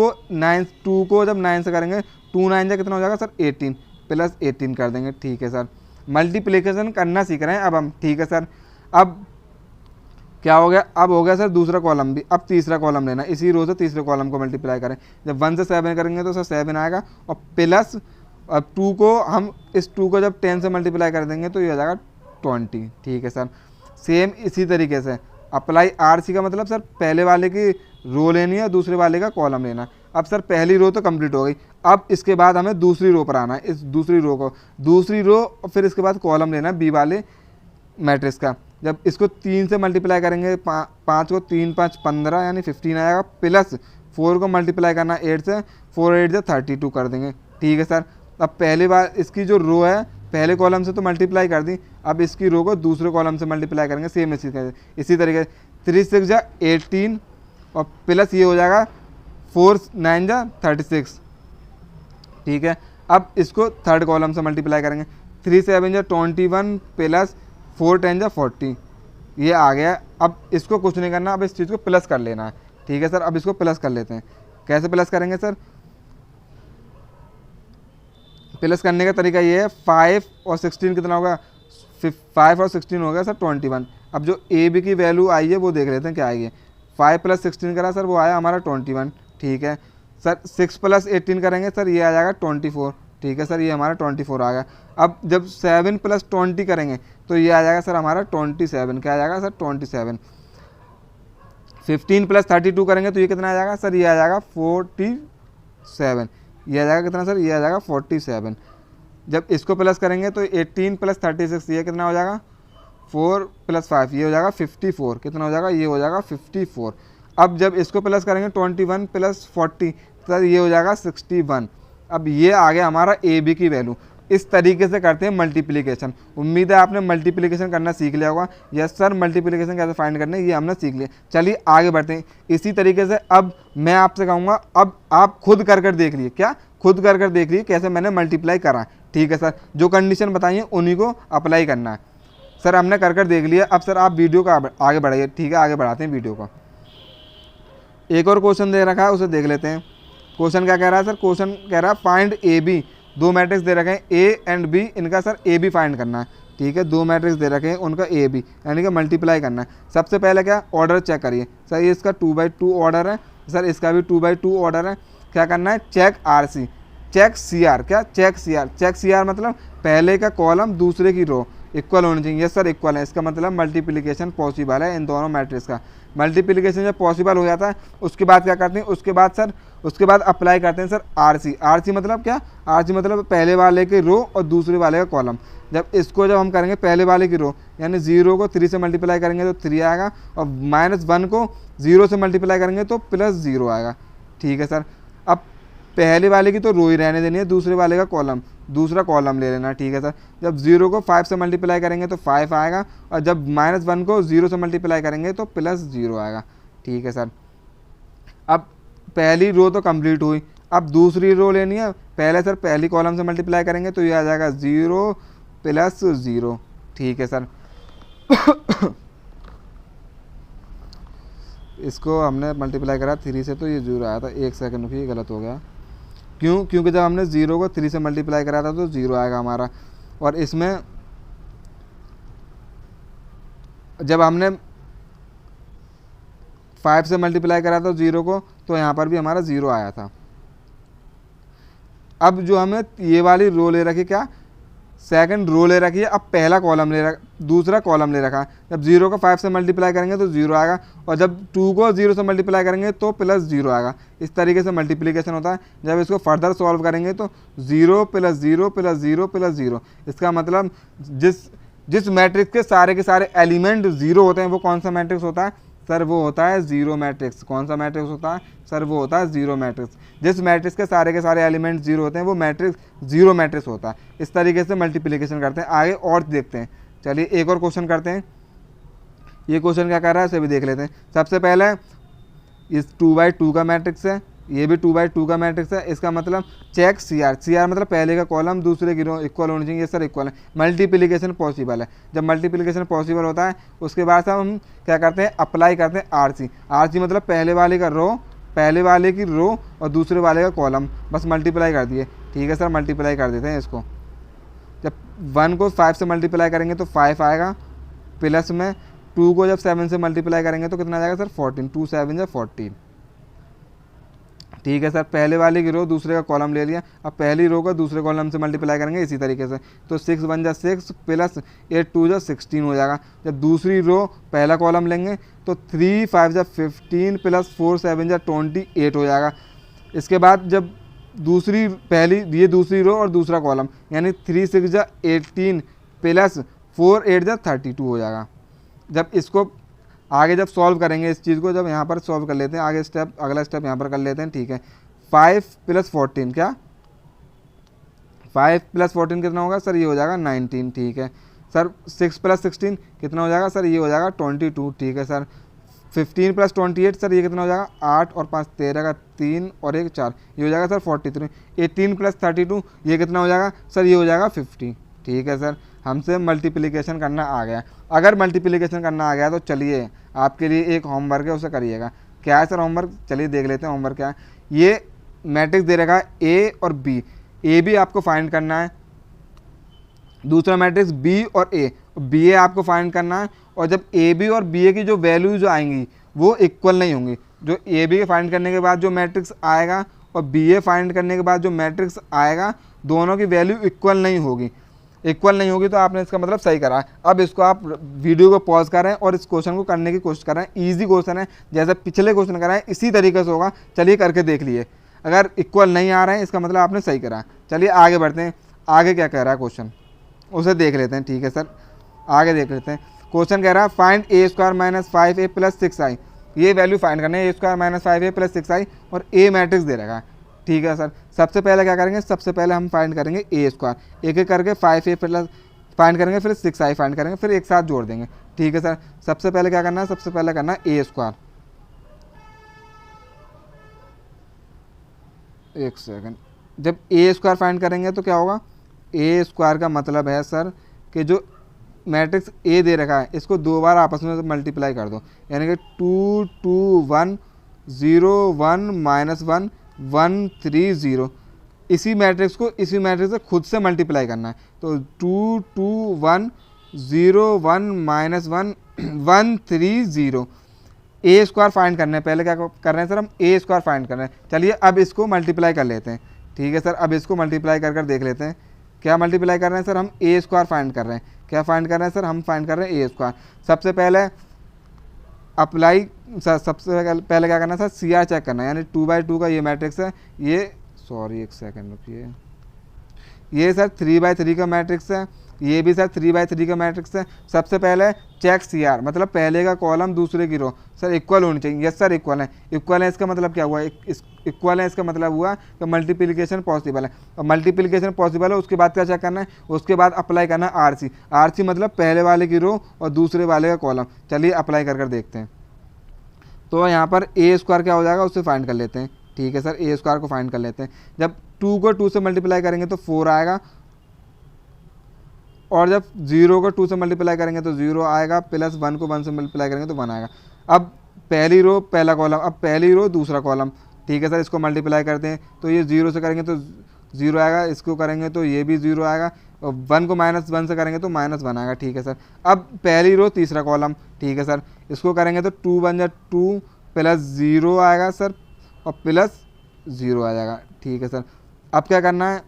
को जब 9 से करेंगे 2 9 जा कितना हो जाएगा सर? 18 +18 कर देंगे। ठीक है सर, मल्टीप्लिकेशन करना सीख रहे हैं अब हम। ठीक है सर, अब क्या हो गया? अब हो गया सर दूसरा कॉलम भी। अब तीसरा कॉलम लेना, इसी रो से तीसरे कॉलम को मल्टीप्लाई करें। जब 1 से 7 करेंगे तो सर 7 आएगा और प्लस अब 2 को हम इस 2 को जब 10 से मल्टीप्लाई कर देंगे तो ये हो जाएगा 20। ठीक है सर। सेम इसी तरीके से अप्लाई RC का मतलब सर पहले वाले की रो लेनी है, दूसरे वाले का कॉलम लेना। अब सर पहली रो तो कंप्लीट हो गई, अब इसके बाद हमें दूसरी रो पर आना है। इस दूसरी रो फिर इसके बाद कॉलम लेना है बी वाले मैट्रिक्स का। जब इसको 3 से मल्टीप्लाई करेंगे, 5 को 3 5 15 यानी 15 आएगा, प्लस 4 को मल्टीप्लाई करना 8 से, 4 8 से 32 कर देंगे। ठीक है सर। अब पहली बार इसकी जो रो है पहले कॉलम से तो मल्टीप्लाई कर दी, अब इसकी रो को दूसरे कॉलम से मल्टीप्लाई करेंगे सेम इसी तरीके से। 3 6 जा 18 और प्लस ये हो जाएगा 4 9 जा 36। ठीक है। अब इसको थर्ड कॉलम से मल्टीप्लाई करेंगे। 3 7 जा 21 प्लस 4 10 जा 40, ये आ गया। अब इसको कुछ नहीं करना, अब इस चीज़ को प्लस कर लेना है। ठीक है सर। अब इसको प्लस कर लेते हैं। कैसे प्लस करेंगे सर? प्लस करने का तरीका ये है, 5 और 16 कितना होगा? 5 और 16 हो गया सर 21। अब जो ए बी की वैल्यू आई है वो देख लेते हैं क्या आएगी। 5 प्लस 16 करा सर, वो आया हमारा 21। ठीक है सर। 6 प्लस 18 करेंगे सर, ये आ जाएगा 24। ठीक है सर, ये हमारा 24 आ गया। अब जब 7 प्लस 20 करेंगे तो ये आ जाएगा सर हमारा 27। क्या आ जाएगा सर? 27। 15 प्लस 32 करेंगे तो ये कितना आ जाएगा सर? ये आ जाएगा 47। ये आ जाएगा कितना सर? ये आ जाएगा 47। जब इसको प्लस करेंगे तो 18 प्लस 36 ये कितना हो जाएगा? 4 प्लस 5 ये हो जाएगा 54। कितना हो जाएगा? ये हो जाएगा 54। अब जब इसको प्लस करेंगे 21 प्लस 40 सर ये हो जाएगा 61। अब ये आ गया हमारा ए बी की वैल्यू। इस तरीके से करते हैं मल्टीप्लिकेशन। उम्मीद है आपने मल्टीप्लिकेशन करना सीख लिया होगा। यस सर, मल्टीप्लिकेशन कैसे फाइंड करना है ये हमने सीख लिया। चलिए आगे बढ़ते हैं। इसी तरीके से अब मैं आपसे कहूँगा, अब आप खुद कर देख लिए। क्या? खुद कर देख लिए कैसे मैंने मल्टीप्लाई करा। ठीक है सर। जो कंडीशन बताइए उन्हीं को अप्लाई करना है। सर हमने कर देख लिया। अब सर आप वीडियो का आगे बढ़ाइए। ठीक है, आगे बढ़ाते हैं वीडियो को। एक और क्वेश्चन दे रखा है, उसे देख लेते हैं। क्वेश्चन क्या कह रहा है सर? क्वेश्चन कह रहा है फाइंड ए बी। दो मैट्रिक्स दे रखे हैं ए एंड बी, इनका सर ए बी फाइंड करना है। ठीक है, दो मैट्रिक्स दे रखे हैं, उनका ए बी यानी कि मल्टीप्लाई करना है। सबसे पहले क्या ऑर्डर चेक करिए। सर ये इसका 2/2 ऑर्डर है, सर इसका भी 2/2 ऑर्डर है। क्या करना है? Check RC, check CR। क्या? Check CR। चेक CR मतलब पहले का कॉलम दूसरे की रो इक्वल होनी चाहिए। यस सर, इक्वल है। इसका मतलब मल्टीप्लिकेशन पॉसिबल है इन दोनों मैट्रिक्स का। मल्टीप्लिकेशन जब पॉसिबल हो जाता है उसके बाद क्या करते हैं? उसके बाद अप्लाई करते हैं सर RC। RC मतलब क्या? RC मतलब पहले वाले के रो और दूसरे वाले का कॉलम। जब हम करेंगे पहले वाले की रो यानी 0 को 3 से मल्टीप्लाई करेंगे तो 3 आएगा, और -1 को 0 से मल्टीप्लाई करेंगे तो +0 आएगा। ठीक है सर। अब पहले वाले की तो रो ही रहने देनी है, दूसरे वाले का कॉलम, दूसरा कॉलम ले लेना। ठीक है सर। जब 0 को 5 से मल्टीप्लाई करेंगे तो 5 आएगा, और जब -1 को 0 से मल्टीप्लाई करेंगे तो +0 आएगा। ठीक है सर। अब पहली रो तो कंप्लीट हुई, अब दूसरी रो लेनी है। पहले सर पहली कॉलम से मल्टीप्लाई करेंगे तो ये आ जाएगा 0 + 0। ठीक है सर। इसको हमने मल्टीप्लाई करा 3 से तो ये 0 आया था। 1 सेकंड रुकिए, गलत हो गया। क्यों? क्योंकि जब हमने 0 को 3 से मल्टीप्लाई करा था तो 0 आएगा हमारा, और इसमें जब हमने 5 से मल्टीप्लाई करा था 0 को तो यहाँ पर भी हमारा 0 आया था। अब जो हमें ये वाली रो ले रखी, क्या सेकंड रो ले रखी है, अब पहला कॉलम ले रखा, दूसरा कॉलम ले रखा। जब 0 को 5 से मल्टीप्लाई करेंगे तो 0 आएगा, और जब 2 को 0 से मल्टीप्लाई करेंगे तो +0 आएगा। इस तरीके से मल्टीप्लिकेशन होता है। जब इसको फर्दर सॉल्व करेंगे तो 0 + 0 + 0 + 0, इसका मतलब जिस मैट्रिक्स के सारे एलिमेंट 0 होते हैं वो कौन सा मैट्रिक्स होता है सर? वो होता है जीरो मैट्रिक्स। कौन सा मैट्रिक्स होता है सर? वो होता है जीरो मैट्रिक्स। जिस मैट्रिक्स के सारे एलिमेंट 0 होते हैं वो मैट्रिक्स जीरो मैट्रिक्स होता है। इस तरीके से मल्टीप्लिकेशन करते हैं। आगे और देखते हैं। चलिए एक और क्वेश्चन करते हैं। ये क्वेश्चन क्या कर रहा है इसे भी देख लेते हैं। सबसे पहले इस 2/2 का मैट्रिक्स है, ये भी 2/2 का मैट्रिक्स है। इसका मतलब चेक CR। CR मतलब पहले का कॉलम दूसरे की रो इक्वल होनी चाहिए। सर इक्वल है, मल्टीप्लिकेशन पॉसिबल है। जब मल्टीप्लिकेशन पॉसिबल होता है उसके बाद से हम क्या करते हैं? अप्लाई करते हैं RC। RC मतलब पहले वाले की रो और दूसरे वाले का कॉलम, बस मल्टीप्लाई कर दिए। ठीक है सर, मल्टीप्लाई कर देते हैं इसको। जब 1 को 5 से मल्टीप्लाई करेंगे तो 5 आएगा, प्लस में 2 को जब 7 से मल्टीप्लाई करेंगे तो कितना आ जाएगा सर? 14। 2 7 या 14। ठीक है सर, पहले वाले की रो दूसरे का कॉलम ले लिया, अब पहली रो को दूसरे कॉलम से मल्टीप्लाई करेंगे इसी तरीके से, तो 6 वन जा 6 प्लस 8 टू जा 16 हो जाएगा। जब दूसरी रो पहला कॉलम लेंगे तो 3 5 जा 15 प्लस 4 7 जा 28 हो जाएगा। इसके बाद जब दूसरी पहली ये दूसरी रो और दूसरा कॉलम यानी 3 6 जा 18 प्लस 4 8 जा 32 हो जाएगा। जब इसको आगे जब सॉल्व करेंगे इस चीज़ को, जब यहाँ पर सॉल्व कर लेते हैं आगे स्टेप, अगला स्टेप यहाँ पर कर लेते हैं। ठीक है, 5 प्लस 14 क्या 5 प्लस 14 कितना होगा सर, ये हो जाएगा 19। ठीक है सर, 6 प्लस 16 कितना हो जाएगा सर, ये हो जाएगा 22। ठीक है सर, 15 प्लस 28 सर ये कितना हो जाएगा, 8 और 5 13 का 3 और 1 4, ये हो जाएगा सर 43। 18 प्लस 32 ये कितना हो जाएगा सर, ये हो जाएगा 50। ठीक है सर, हमसे मल्टीप्लिकेशन करना आ गया। अगर मल्टीप्लिकेशन करना आ गया तो चलिए आपके लिए एक होमवर्क है, उसे करिएगा। क्या है सर होमवर्क, चलिए देख लेते हैं होमवर्क क्या है। ये मैट्रिक्स दे रखा है ए और बी, ए भी आपको फाइंड करना है, दूसरा मैट्रिक्स बी और ए, बी ए आपको फाइंड करना है। और जब ए बी और बी ए की जो वैल्यू जो आएंगी वो इक्वल नहीं होंगी, जो ए बी के फाइंड करने के बाद जो मैट्रिक्स आएगा और बी ए फाइंड करने के बाद जो मैट्रिक्स आएगा दोनों की वैल्यू इक्वल नहीं होगी। इक्वल नहीं होगी तो आपने इसका मतलब सही करा है। अब इसको आप वीडियो को पॉज करें और इस क्वेश्चन को करने की कोशिश करें। इजी क्वेश्चन है, जैसे पिछले क्वेश्चन कराएं इसी तरीके से होगा। चलिए करके देख लिए, अगर इक्वल नहीं आ रहे हैं इसका मतलब आपने सही करा है। चलिए आगे बढ़ते हैं, आगे क्या कह रहा है क्वेश्चन उसे देख लेते हैं। ठीक है सर, आगे देख लेते हैं। क्वेश्चन कह रहा है find a square minus 5a plus 6i, ये वैल्यू फाइंड करना है a square minus 5a plus 6i और ए मैट्रिक्स दे रखा है। ठीक है सर, सबसे पहले क्या करेंगे, सबसे पहले हम फाइंड करेंगे ए स्क्वायर, एक एक करके 5a प्लस फाइंड करेंगे, फिर 6i फाइंड करेंगे, फिर एक साथ जोड़ देंगे। ठीक है सर, सबसे पहले क्या करना है, सबसे पहले करना है ए स्क्वायर। एक सेकंड, जब ए स्क्वायर फाइंड करेंगे तो क्या होगा, ए स्क्वायर का मतलब है सर कि जो मैट्रिक्स ए दे रखा है इसको दो बार आपस में मल्टीप्लाई कर दो, यानी कि 2 2 1 0 1 -1 1 3 0, इसी मैट्रिक्स को इसी मैट्रिक्स से खुद से मल्टीप्लाई करना है। तो 2 2 1 0 1 -1 1 3 0, ए स्क्वायर फाइंड करना है। पहले क्या कर रहे हैं सर, हम ए स्क्वायर फाइंड कर रहे हैं। चलिए अब इसको मल्टीप्लाई कर लेते हैं। ठीक है सर, अब इसको मल्टीप्लाई कर कर देख लेते हैं। क्या मल्टीप्लाई कर रहे हैं सर, हम ए स्क्वायर फाइंड कर रहे हैं। क्या फाइंड कर रहे हैं सर, हम फाइंड कर रहे हैं ए स्क्वायर। सबसे पहले अप्लाई, सबसे पहले क्या करना है सर, सी आर चेक करना है, यानी 2/2 का ये मैट्रिक्स है, ये सॉरी एक सेकंड रुकिए, ये सर 3/3 का मैट्रिक्स है, ये भी सर 3/3 का मैट्रिक्स है। सबसे पहले चेक सी आर, मतलब पहले का कॉलम दूसरे की रो सर इक्वल होनी चाहिए। यस सर इक्वल है, इक्वल है इसका मतलब क्या हुआ, इक्वल है इसका मतलब हुआ कि मल्टीप्लिकेशन पॉसिबल है। और मल्टीप्लिकेशन पॉसिबल है उसके बाद क्या चेक करना है, उसके बाद अप्लाई करना है आर सी। आर सी मतलब पहले वाले की रो और दूसरे वाले का कॉलम। चलिए अप्लाई कर कर देखते हैं। तो यहाँ पर ए स्क्वायर क्या हो जाएगा उससे फाइंड कर लेते हैं। ठीक है सर, ए स्क्वायर को फाइंड कर लेते हैं। जब 2 को 2 से मल्टीप्लाई करेंगे तो 4 आएगा, और जब 0 को 2 से मल्टीप्लाई करेंगे तो 0 आएगा, प्लस 1 को 1 से मल्टीप्लाई करेंगे तो 1 आएगा। अब पहली रो पहला कॉलम, अब पहली रो दूसरा कॉलम। ठीक है सर, इसको मल्टीप्लाई करते हैं तो ये 0 से करेंगे तो 0 आएगा, इसको करेंगे तो ये भी 0 आएगा, और 1 को -1 से करेंगे तो -1 आएगा। ठीक है सर, अब पहली रो तीसरा कॉलम। ठीक है सर, इसको करेंगे तो 2 1 जा 2 प्लस 0 आएगा सर, और प्लस 0 आ जाएगा। ठीक है सर, अब क्या करना है,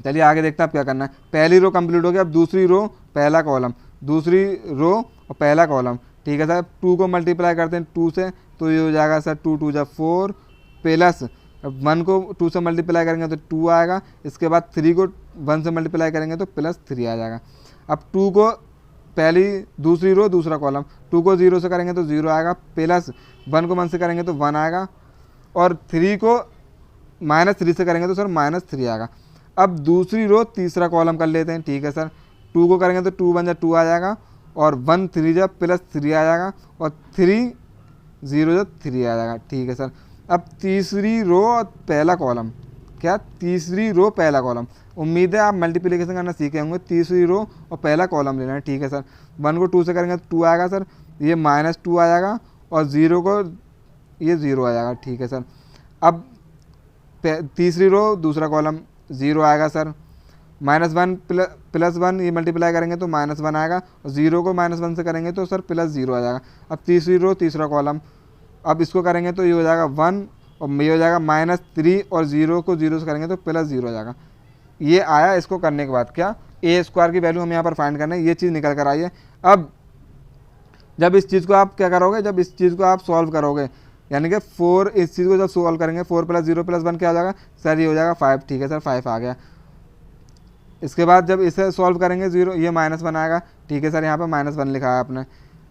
चलिए आगे देखते हैं अब क्या करना है। पहली रो कंप्लीट हो गया, अब दूसरी रो पहला कॉलम, दूसरी रो और पहला कॉलम। ठीक है सर, 2 को मल्टीप्लाई करते हैं 2 से तो ये हो जाएगा सर 2 2 जा 4 प्लस 1 को 2 से मल्टीप्लाई करेंगे तो 2 आएगा, इसके बाद 3 को 1 से मल्टीप्लाई करेंगे तो +3 आ जाएगा। अब 2 को पहली दूसरी रो दूसरा कॉलम, 2 को 0 से करेंगे तो 0 आएगा, प्लस 1 को 1 से करेंगे तो 1 आएगा, और 3 को -3 से करेंगे तो सर -3 आएगा। अब दूसरी रो तीसरा कॉलम कर लेते हैं। ठीक है सर, 2 को करेंगे तो 2 1 जा 2 आ जाएगा, और 1 3 जा +3 आ जाएगा, और 3 0 जा 3 आ जाएगा। ठीक है सर, अब तीसरी रो और पहला कॉलम, क्या तीसरी रो पहला कॉलम, उम्मीद है आप मल्टीप्लिकेशन करना सीखे होंगे। तीसरी रो और पहला कॉलम लेना है। ठीक है सर, 1 को 2 से करेंगे तो 2 आएगा सर, ये -2 आ जाएगा, और 0 को ये 0 आ जाएगा। ठीक है सर, अब तीसरी रो दूसरा कॉलम 0 आएगा सर, -1 प्लस 1 ये मल्टीप्लाई करेंगे तो -1 आएगा, और 0 को -1 से करेंगे तो सर +0 आ जाएगा। अब तीसरी रो तीसरा कॉलम, अब इसको करेंगे तो ये हो जाएगा 1 और ये हो जाएगा -3 और 0 को 0 से करेंगे तो +0 हो जाएगा। ये आया। इसको करने के बाद क्या, ए स्क्वायर की वैल्यू हम यहाँ पर फाइंड करना है, ये चीज़ निकल कर आई है। अब जब इस चीज़ को आप क्या करोगे, जब इस चीज़ को आप सॉल्व करोगे, यानी कि 4 इस चीज़ को जब सॉल्व करेंगे 4 + 0 + 1 क्या हो जाएगा सर, ये हो जाएगा 5। ठीक है सर, 5 आ गया। इसके बाद जब इसे सॉल्व करेंगे 0, ये -1 आएगा। ठीक है सर, यहाँ पे -1 लिखा है आपने।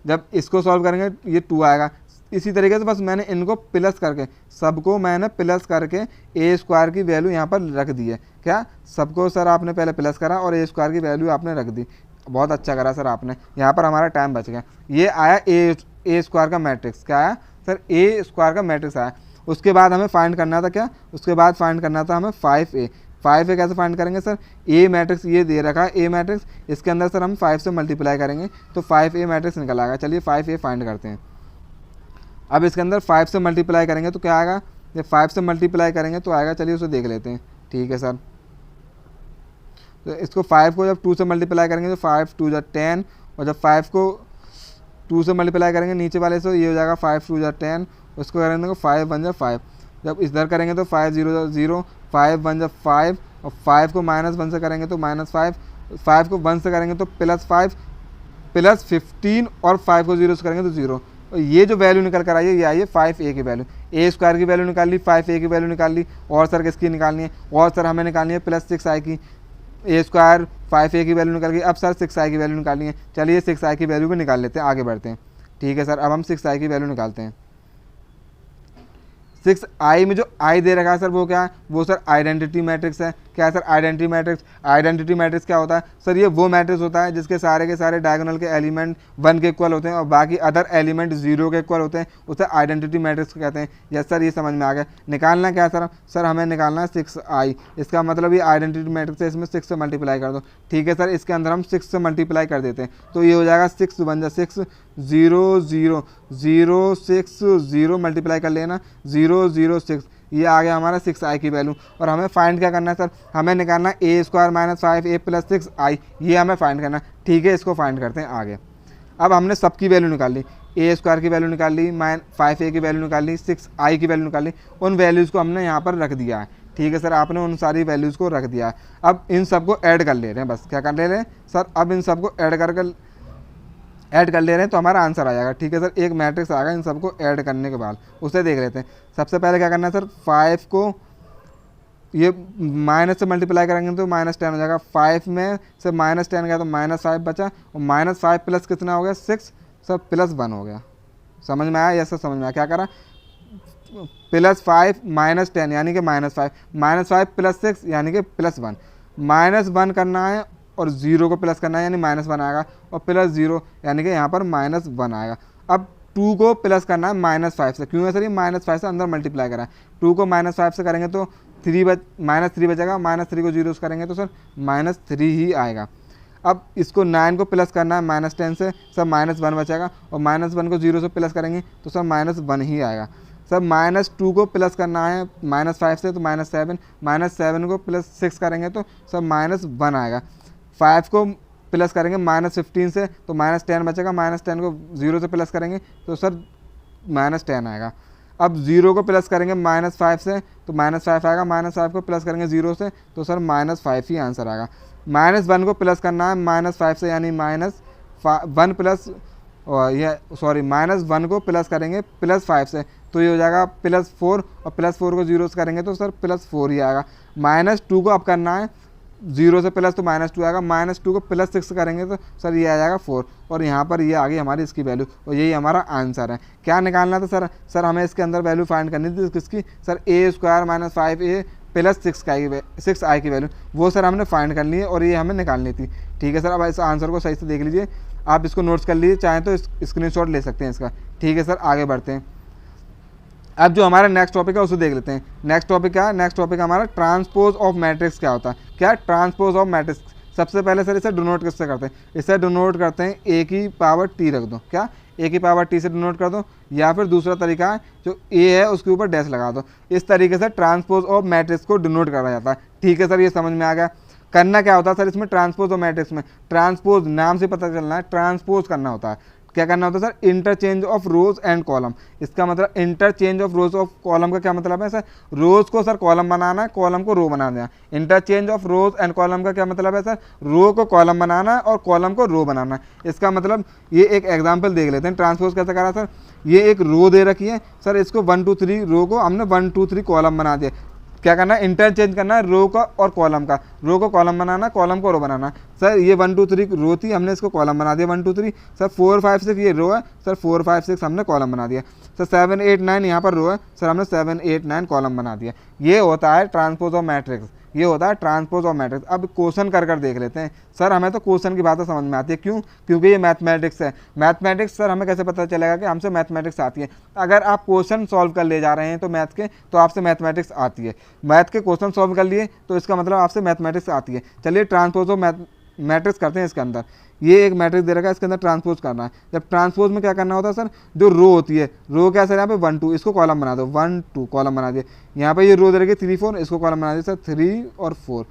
जब इसको सॉल्व करेंगे ये 2 आएगा। इसी तरीके से बस मैंने इनको प्लस करके, सबको मैंने प्लस करके ए स्क्वायर की वैल्यू यहाँ पर रख दी है। क्या सबको सर आपने पहले प्लस करा और ए स्क्वायर की वैल्यू आपने रख दी। बहुत अच्छा करा सर आपने, यहाँ पर हमारा टाइम बच गया। ये आया ए स्क्वायर का मैट्रिक्स। क्या आया सर, ए स्क्वायर का मैट्रिक्स आया। उसके बाद हमें फाइंड करना था क्या, उसके बाद फाइंड करना था हमें 5a। कैसे फाइंड करेंगे सर, ए मैट्रिक्स ये दे रखा है, ए मैट्रिक्स, इसके अंदर सर हम 5 से मल्टीप्लाई करेंगे तो 5a मैट्रिक्स निकल आएगा। चलिए 5a फाइंड करते हैं। अब इसके अंदर 5 से मल्टीप्लाई करेंगे तो क्या आएगा, जब 5 से मल्टीप्लाई करेंगे तो आएगा, चलिए उसे देख लेते हैं। ठीक है सर, तो इसको 5 को जब 2 से मल्टीप्लाई करेंगे तो 5 2 = 10, और जब 5 को 2 से मल्टीप्लाई करेंगे नीचे वाले से, ये हो जाएगा 5 2 = 10, उसको करेंगे तो 5 1 = 5। जब इधर करेंगे तो 5 0 0, 5 1 = 5, और 5 को -1 से करेंगे तो -5, 5 को 1 से करेंगे तो +5 +15, और 5 को 0 से करेंगे तो 0। और ये जो वैल्यू निकल कर आई है, ये आई है 5a की वैल्यू। ए स्क्वायर की वैल्यू निकाल ली, 5a की वैल्यू निकाल ली, और सर किसकी निकालनी है, और सर हमें निकालनी है +6i की। ए स्क्वायर 5a की वैल्यू निकल गई, अब सर 6i की वैल्यू निकालनी है। चलिए 6i की वैल्यू भी निकाल लेते हैं, आगे बढ़ते हैं। ठीक है सर, अब हम 6i की वैल्यू निकालते हैं। 6i में जो i दे रखा है सर वो क्या है, वो सर आइडेंटिटी मैट्रिक्स है। क्या है sir, identity matrix. Identity matrix क्या होता है सर, ये वो मैट्रिक्स होता है जिसके सारे के सारे डायगोनल के एलिमेंट 1 के इक्वल होते हैं और बाकी अदर एलिमेंट 0 के इक्वल होते हैं, उसे आइडेंटिटी मैट्रिक्स कहते हैं। यस सर, ये समझ में आ गया। निकालना क्या है सर हमें निकालना है 6i। इसका मतलब ये आइडेंटिटी मैट्रिक्स है, इसमें 6 से मल्टीप्लाई कर दो। ठीक है सर, इसके अंदर हम 6 से मल्टीप्लाई कर देते हैं तो ये हो जाएगा 6 1 = 6, 0 0 0 6 0 मल्टीप्लाई कर लेना, 0 0 6, ये आ गया हमारा 6i की वैल्यू। और हमें फाइंड क्या करना है सर, हमें निकालना ए स्क्वायर -5a + 6i, ये हमें फाइंड करना है। ठीक है, इसको फाइंड करते हैं आगे। अब हमने सबकी वैल्यू निकाल ली, ए स्क्वायर की वैल्यू निकाल ली, 5a की वैल्यू निकाल ली, 6i की वैल्यू निकाल ली, उन वैल्यूज़ को हमने यहाँ पर रख दिया है। ठीक है सर, आपने उन सारी वैल्यूज़ को रख दिया है। अब इन सबको ऐड कर ले रहे हैं, बस क्या कर ले रहे हैं सर, अब इन सबको ऐड कर ले रहे हैं तो हमारा आंसर आ जाएगा। ठीक है सर, एक मैट्रिक्स आ गया इन सबको ऐड करने के बाद, उसे देख लेते हैं। सबसे पहले क्या करना है सर, 5 को ये माइनस से मल्टीप्लाई करेंगे तो -10 हो जाएगा। 5 में से -10 गया तो -5 बचा, और -5 प्लस कितना हो गया 6 सर, +1 हो गया। समझ में आया, यस सर समझ में आया। क्या करा, +5 -10 यानी कि -5, -5 + 6 यानी कि +1, -1 करना है और 0 को प्लस करना है यानी -1 आएगा, और +0 यानी कि यहाँ पर -1 आएगा। अब 2 को प्लस करना है -5 से, क्यों है सर, ये -5 से अंदर मल्टीप्लाई करा है। 2 को -5 से करेंगे तो -3 बचेगा, -3 को 0 से करेंगे तो सर -3 ही आएगा। अब इसको 9 को प्लस करना है -10 से, सर -1 बचेगा, और -1 को 0 से प्लस करेंगे तो सर -1 ही आएगा। सर -2 को प्लस करना है -5 से तो -7 को +6 करेंगे तो सर -1 आएगा। 5 को प्लस करेंगे -15 से तो -10 बचेगा, -10 को 0 से प्लस करेंगे तो सर -10 आएगा। अब 0 को प्लस करेंगे -5 से तो -5 आएगा, -5 को प्लस करेंगे 0 से तो सर -5 ही आंसर आएगा। -1 को प्लस करना है -5 से यानी -1 प्लस -1 को प्लस करेंगे +5 से तो ये हो जाएगा +4, और +4 को 0 से करेंगे तो सर +4 ही आएगा। -2 को अब करना है 0 से प्लस तो -2 आएगा, -2 को +6 करेंगे तो सर ये आ जाएगा 4, और यहाँ पर ये आ गई हमारी इसकी वैल्यू, और यही हमारा आंसर है। क्या निकालना था सर हमें इसके अंदर वैल्यू फाइंड करनी थी किसकी सर, ए स्क्वायर -5a + 6i की वैल्यू, वो सर हमने फाइंड कर ली है और ये हमें निकालनी थी। ठीक है सर, अब इस आंसर को सही से देख लीजिए, आप इसको नोट्स कर लीजिए, चाहें तो स्क्रीनशॉट ले सकते हैं इसका। ठीक है सर, आगे बढ़ते हैं। अब जो हमारा नेक्स्ट टॉपिक है उसे देख लेते हैं। नेक्स्ट टॉपिक क्या है, नेक्स्ट टॉपिक हमारा ट्रांसपोज ऑफ मैट्रिक्स क्या होता है। क्या ट्रांसपोज ऑफ मैट्रिक्स, सबसे पहले सर इसे डिनोट किससे करते हैं, इसे डिनोट करते हैं a की पावर t रख दो, क्या a की पावर t से डिनोट कर दो, या फिर दूसरा तरीका है जो a है उसके ऊपर डैश लगा दो। इस तरीके से ट्रांसपोज ऑफ मैट्रिक्स को डिनोट करा जाता है। ठीक है सर, ये समझ में आ गया। करना क्या होता है सर इसमें, ट्रांसपोज ऑफ मैट्रिक्स में, ट्रांसपोज नाम से पता चलना है, ट्रांसपोज करना होता है। क्या करना होता है sir, interchange of rose and column. इसका मतलब interchange of rose of column का क्या मतलब है सर, रोज को सर कॉलम बनाना है, कॉलम को रो बना देना। Interchange of rose and column का क्या मतलब है सर, रो को कॉलम बनाना और कॉलम को रो बनाना। इसका मतलब ये एक एग्जाम्पल देख लेते हैं, ट्रांसपोज कैसे करा सर। ये एक रो दे रखी है सर, इसको 1 2 3 रो को हमने 1 2 3 कॉलम बना दिया। क्या करना है, इंटरचेंज करना है रो का और कॉलम का, रो को कॉलम बनाना, कॉलम को रो बनाना। सर ये 1 2 3 रो थी, हमने इसको कॉलम बना दिया 1 2 3। सर 4 5 6 ये रो है, सर 4 5 6 हमने कॉलम बना दिया। सर 7 8 9 यहाँ पर रो है, सर हमने 7 8 9 कॉलम बना दिया। ये होता है ट्रांसपोज ऑफ मैट्रिक्स, ये होता है ट्रांसपोज ऑफ मैट्रिक्स। अब क्वेश्चन कर देख लेते हैं। सर हमें तो क्वेश्चन की बातें समझ में आती है, क्यों, क्योंकि ये मैथमेटिक्स है। मैथमेटिक्स सर हमें कैसे पता चलेगा कि हमसे मैथमेटिक्स आती है, अगर आप क्वेश्चन सॉल्व कर ले जा रहे हैं तो मैथ के, तो आपसे मैथमेटिक्स आती है। मैथ के क्वेश्चन सॉल्व कर लिए तो इसका मतलब आपसे मैथमेटिक्स आती है। चलिए ट्रांसपोज ऑफ मैट्रिक्स करते हैं। इसके अंदर ये एक मैट्रिक्स दे रखा है, इसके अंदर ट्रांसपोज करना है। जब ट्रांसपोज में क्या करना होता है सर, जो रो होती है, रो क्या सर यहाँ पे 1 2, इसको कॉलम बना दो, 1 2 कॉलम बना दिए। यहाँ पे ये रो दे रखी है 3 4, इसको कॉलम बना दिया सर 3 और 4।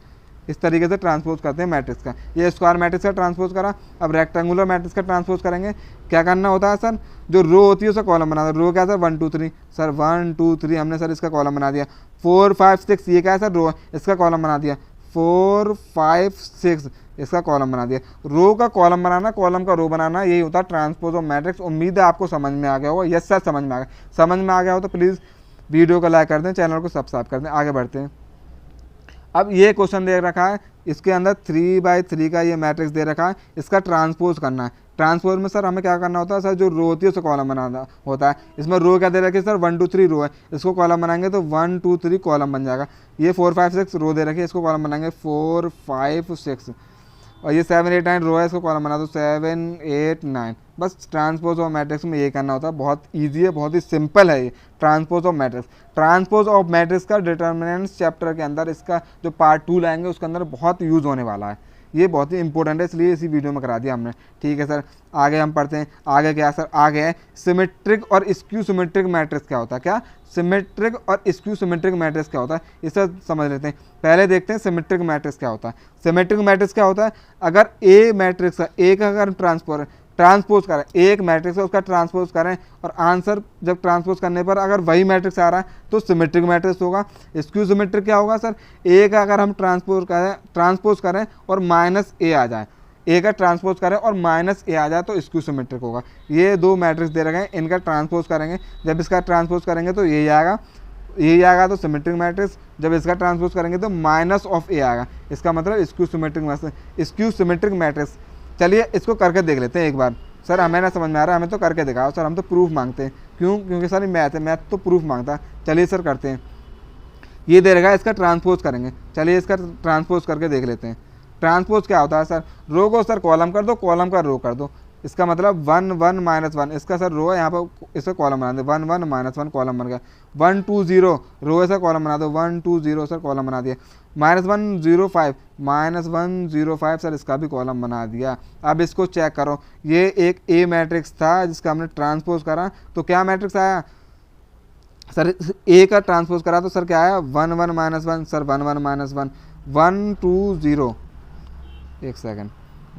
इस तरीके से ट्रांसपोज करते हैं मैट्रिक्स का। ये स्क्वायर मैट्रिक्स का ट्रांसपोज करा, अब रेक्टेंगुलर मैट्रिक्स का ट्रांसपोज करेंगे। क्या करना होता है सर, जो रो होती है उसे कॉलम बना दो। रो क्या सर 1 2 3, सर 1 2 3 हमने सर इसका कॉलम बना दिया। 4 5 6 ये क्या है सर, रो है, इसका कॉलम बना दिया। 4 5 6 इसका कॉलम बना दिया। रो का कॉलम बनाना, कॉलम का रो बनाना, यही होता है ट्रांसपोज ऑफ मैट्रिक्स। उम्मीद है आपको समझ में आ गया होगा। यस सर समझ में आ गया। समझ में आ गया हो तो प्लीज़ वीडियो को लाइक कर दें, चैनल को सब्सक्राइब कर दें। आगे बढ़ते हैं। अब ये क्वेश्चन दे रखा है, इसके अंदर 3 बाई 3 का ये मैट्रिक्स दे रखा है, इसका ट्रांसपोज करना है। ट्रांसपोज में सर हमें क्या करना होता है सर, जो रो होती है उसे कॉलम बनाना होता है। इसमें रो क्या दे रखी है सर, 1 2 3 रो है, इसको कॉलम बनाएंगे तो 1 2 3 कॉलम बन जाएगा। ये 4 5 6 रो दे रखी है, इसको कॉलम बनाएंगे 4 5 6। और ये 7 8 9 रो है, इसको कॉलम बना दो 7 8 9। बस ट्रांसपोज ऑफ मैट्रिक्स में ये करना होता है। बहुत ईजी है, बहुत ही सिंपल है ये transpose of matrix. Transpose of matrix का डिटर्मिनेंट्स चैप्टर के अंदर, इसका जो पार्ट 2 लाएंगे उसके अंदर बहुत यूज़ होने वाला है। ये बहुत ही इंपॉर्टेंट है, इसलिए इसी वीडियो में करा दिया हमने। ठीक है सर, आगे हम पढ़ते हैं। आगे क्या सर, आगे है सिमेट्रिक और स्क्यू सिमेट्रिक मैट्रिक्स क्या होता है। क्या सिमेट्रिक और स्क्यू सिमेट्रिक मैट्रिक्स क्या होता है, इसे समझ लेते हैं। पहले देखते हैं सिमेट्रिक मैट्रिक्स क्या होता है। सिमेट्रिक मैट्रिक्स क्या होता है, अगर ए मैट्रिक्स है, ए का अगर ट्रांसपोज करें, एक मैट्रिक्स है उसका ट्रांसपोज करें और आंसर जब ट्रांसपोज करने पर अगर वही मैट्रिक्स आ रहा है तो सिमेट्रिक मैट्रिक्स होगा। स्क्यू सिमेट्रिक क्या होगा सर, ए का अगर हम ट्रांसपोज करें और माइनस ए आ जाए, ए का ट्रांसपोज करें और माइनस ए आ जाए तो स्क्यू सिमेट्रिक होगा। ये दो मैट्रिक्स दे रखे हैं, इनका ट्रांसपोज करेंगे, जब इसका ट्रांसपोज करेंगे तो यही आएगा, यही आएगा तो सिमेट्रिक मैट्रिक्स। जब इसका ट्रांसपोज करेंगे तो माइनस ऑफ ए आएगा, इसका मतलब स्क्यू सिमेट्रिक मैट्रिक्स। चलिए इसको करके देख लेते हैं एक बार। सर हमें ना समझ में आ रहा है, हमें तो करके दिखाओ सर, हम तो प्रूफ मांगते हैं। क्यों, क्योंकि सर मैथ है, मैथ तो प्रूफ मांगता है। चलिए सर करते हैं। ये दे रखा है, इसका ट्रांसपोज करेंगे। चलिए इसका ट्रांसपोज करके देख लेते हैं। ट्रांसपोज क्या होता है सर, रो को सर कॉलम कर दो, कॉलम का रो कर दो। इसका मतलब 1 1 -1, इसका सर रो है, यहाँ पर इसका कॉलम बना दो, 1 1 -1 कॉलम बन गया। 1 2 0 रो है सर, कॉलम बना दो, 1 2 0 सर कॉलम बना दिया। -1 0 5 -1 0 5 सर इसका भी कॉलम बना दिया। अब इसको चेक करो, ये एक ए मैट्रिक्स था जिसका हमने ट्रांसपोज करा तो क्या मैट्रिक्स आया सर, ए का ट्रांसपोज करा तो सर क्या आया 1 1 -1 सर 1 1 -1 1 2 0, एक सेकेंड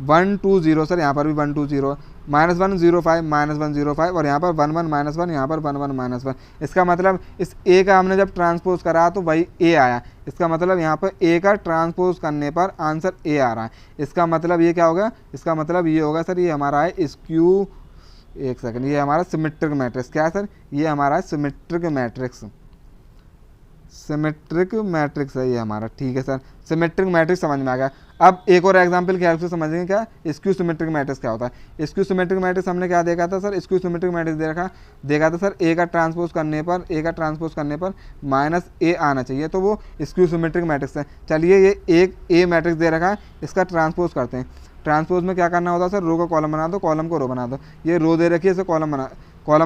1 2 0 सर यहाँ पर भी 1 2 0, -1 0 5 -1 0 5 और यहाँ पर 1 1 -1, यहाँ पर 1 1 -1। इसका मतलब इस ए का हमने जब ट्रांसपोज करा तो वही ए आया। इसका मतलब यहाँ पर ए का ट्रांसपोज करने पर आंसर ए आ रहा है। इसका मतलब ये क्या होगा, इसका मतलब ये होगा सर, ये हमारा है स्क्यू, एक सेकंड, ये हमारा सिमेट्रिक मैट्रिक्स। क्या है सर, ये हमारा है सिमेट्रिक मैट्रिक्स, सिमेट्रिक मैट्रिक्स है ये हमारा। ठीक है सर, सिमेट्रिक मैट्रिक्स समझ में आ गया। अब एक और एग्जांपल की हेल्प से समझेंगे क्या स्क्यू सिमेट्रिक मैट्रिक्स क्या होता है। स्क्यू सिमेट्रिक मैट्रिक्स हमने क्या देखा था सर, स्क्यू सिमेट्रिक मैट्रिक्स देखा था सर, ए का ट्रांसपोज करने पर माइनस ए आना चाहिए, तो वो स्क्यू सिमेट्रिक मैट्रिक्स है। चलिए ये एक ए मैट्रिक्स दे रखा है, इसका ट्रांसपोज करते हैं। ट्रांसपोज में क्या करना होता है सर, रो का कॉलम बना दो, कॉलम को रो बना दो। ये रो दे रखी है, इसे कॉलम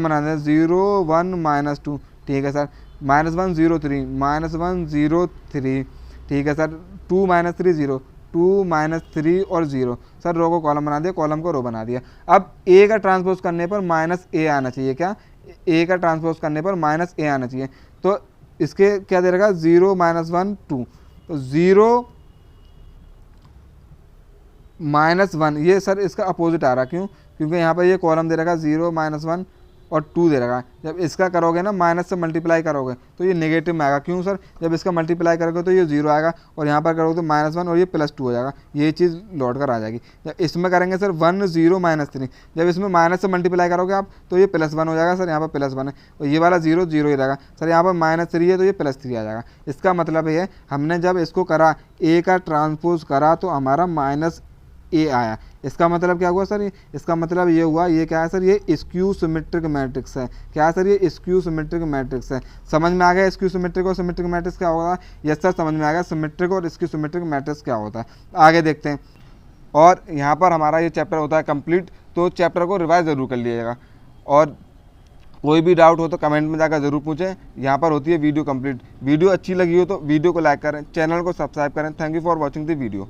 बना दें 0 1 -2। ठीक है सर, -1 0 3 -1 0 3। ठीक है सर, 2 -3 0 2 -3 और 0 सर, रो को कॉलम बना दिया, कॉलम को रो बना दिया। अब ए का ट्रांसपोज करने पर माइनस ए आना चाहिए। क्या, ए का ट्रांसपोज करने पर माइनस ए आना चाहिए, तो इसके क्या दे रखा 0 -1 2, तो 0 -1 ये सर इसका अपोजिट आ रहा। क्यों, क्योंकि यहाँ पर ये कॉलम दे रखा है 0, -1 और 2 दे रखा है। जब इसका करोगे ना माइनस से मल्टीप्लाई करोगे तो ये नेगेटिव में आएगा। क्यों सर? जब इसका मल्टीप्लाई करोगे तो ये 0 आएगा और यहाँ पर करोगे तो -1 और ये +2 हो जाएगा, ये चीज़ लौट कर आ जाएगी। जब इसमें करेंगे सर 1 0 -3, जब इसमें माइनस से मल्टीप्लाई करोगे आप तो ये +1 हो जाएगा। सर यहाँ पर +1 है और ये वाला 0 0 ही रहेगा। सर यहाँ पर -3 है तो ये +3 आ जाएगा। इसका मतलब ये है हमने जब इसको करा ए का ट्रांसपोज करा तो हमारा -a आया। इसका मतलब क्या हुआ सर? इसका मतलब ये हुआ, ये क्या है सर? ये स्क्यू सिमेट्रिक मैट्रिक्स है। क्या है सर? ये स्क्यू सिमेट्रिक मैट्रिक्स है। समझ में आ गया स्क्यू सिमेट्रिक और सिमेट्रिक मैट्रिक्स क्या होगा? यस सर, समझ में आ गया सिमेट्रिक और स्क्यू सिमेट्रिक मैट्रिक्स क्या होता है। आगे देखते हैं। और यहाँ पर हमारा ये चैप्टर होता है कंप्लीट, तो चैप्टर को रिवाइज ज़रूर कर लीजिएगा और कोई भी डाउट हो तो कमेंट में जाकर ज़रूर पूछें। यहाँ पर होती है वीडियो कंप्लीट। वीडियो अच्छी लगी हो तो वीडियो को लाइक करें, चैनल को सब्सक्राइब करें। Thank you for watching the video.